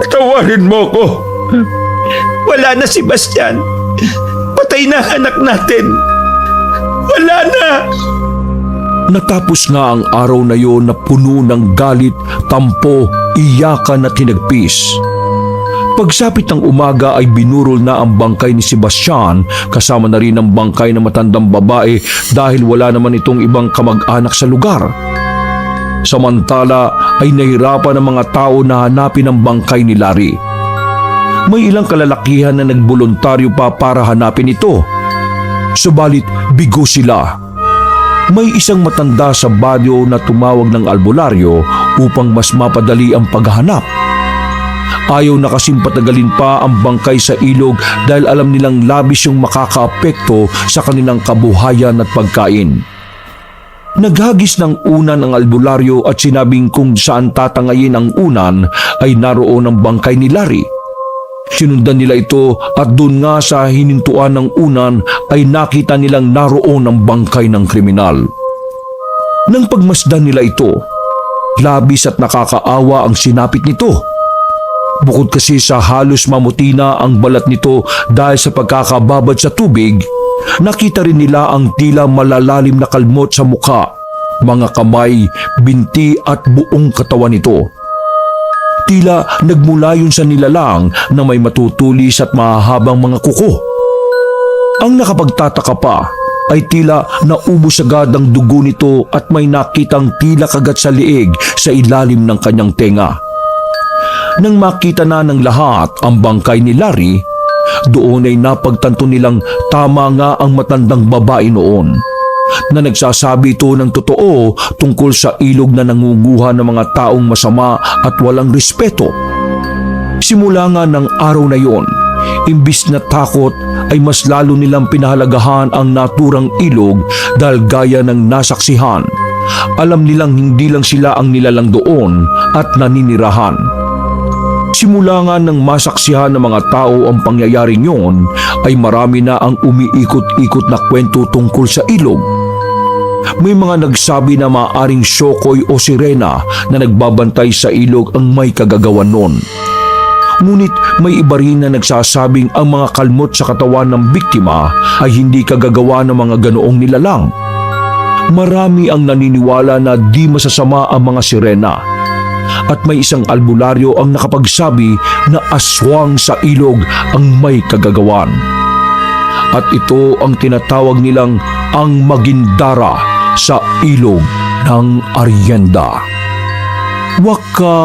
Patawarin mo ko. Wala na si Bastian. Patay na ang anak natin. Wala na. Natapos nga ang araw na yon na puno ng galit, tampo, iyakan at hinagpis. Pagsapit ng umaga ay binurol na ang bangkay ni Sebastian kasama na rin ang bangkay ng matandang babae dahil wala naman itong ibang kamag-anak sa lugar. Samantala ay nahirapan ang mga tao na hanapin ang bangkay ni Larry. May ilang kalalakihan na nagboluntaryo pa para hanapin ito. Subalit bigo sila. May isang matanda sa baryo na tumawag ng albularyo upang mas mapadali ang paghahanap. Ayaw na kasing patagalin pa ang bangkay sa ilog dahil alam nilang labis yung makakaapekto sa kanilang kabuhayan at pagkain. Naghagis ng unan ang albularyo at sinabing kung saan tatangayin ang unan ay naroon ang bangkay ni Larry. Sinundan nila ito at doon nga sa hinintuan ng unan ay nakita nilang naroon ang bangkay ng kriminal. Nang pagmasdan nila ito, labis at nakakaawa ang sinapit nito. Bukod kasi sa halos mamuti na ang balat nito dahil sa pagkakababad sa tubig, nakita rin nila ang tila malalalim na kalmot sa mukha, mga kamay, binti at buong katawan nito. Tila nagmula yun sa nilalang na may matutulis at mahahabang mga kuko. Ang nakapagtataka pa ay tila naubos agad ang dugo nito at may nakitang tila kagat sa liig sa ilalim ng kanyang tenga. Nang makita na ng lahat ang bangkay ni Larry, doon ay napagtanto nilang tama nga ang matandang babae noon, na nagsasabi ito ng totoo tungkol sa ilog na nangunguha ng mga taong masama at walang respeto. Simula nga ng araw na yon, imbis na takot ay mas lalo nilang pinahalagahan ang naturang ilog dahil gaya ng nasaksihan. Alam nilang hindi lang sila ang nilalang doon at naninirahan. Simula nga ng masaksihan ng mga tao ang pangyayaring yon, ay marami na ang umiikot-ikot na kwento tungkol sa ilog. May mga nagsabi na maaaring syokoy o sirena na nagbabantay sa ilog ang may kagagawan nun. Ngunit may iba rin na nagsasabing ang mga kalmot sa katawan ng biktima ay hindi kagagawa ng mga ganoong nilalang. Marami ang naniniwala na di masasama ang mga sirena. At may isang albularyo ang nakapagsabi na aswang sa ilog ang may kagagawan. At ito ang tinatawag nilang ang Magindara sa ilog ng Arienda. Wakas!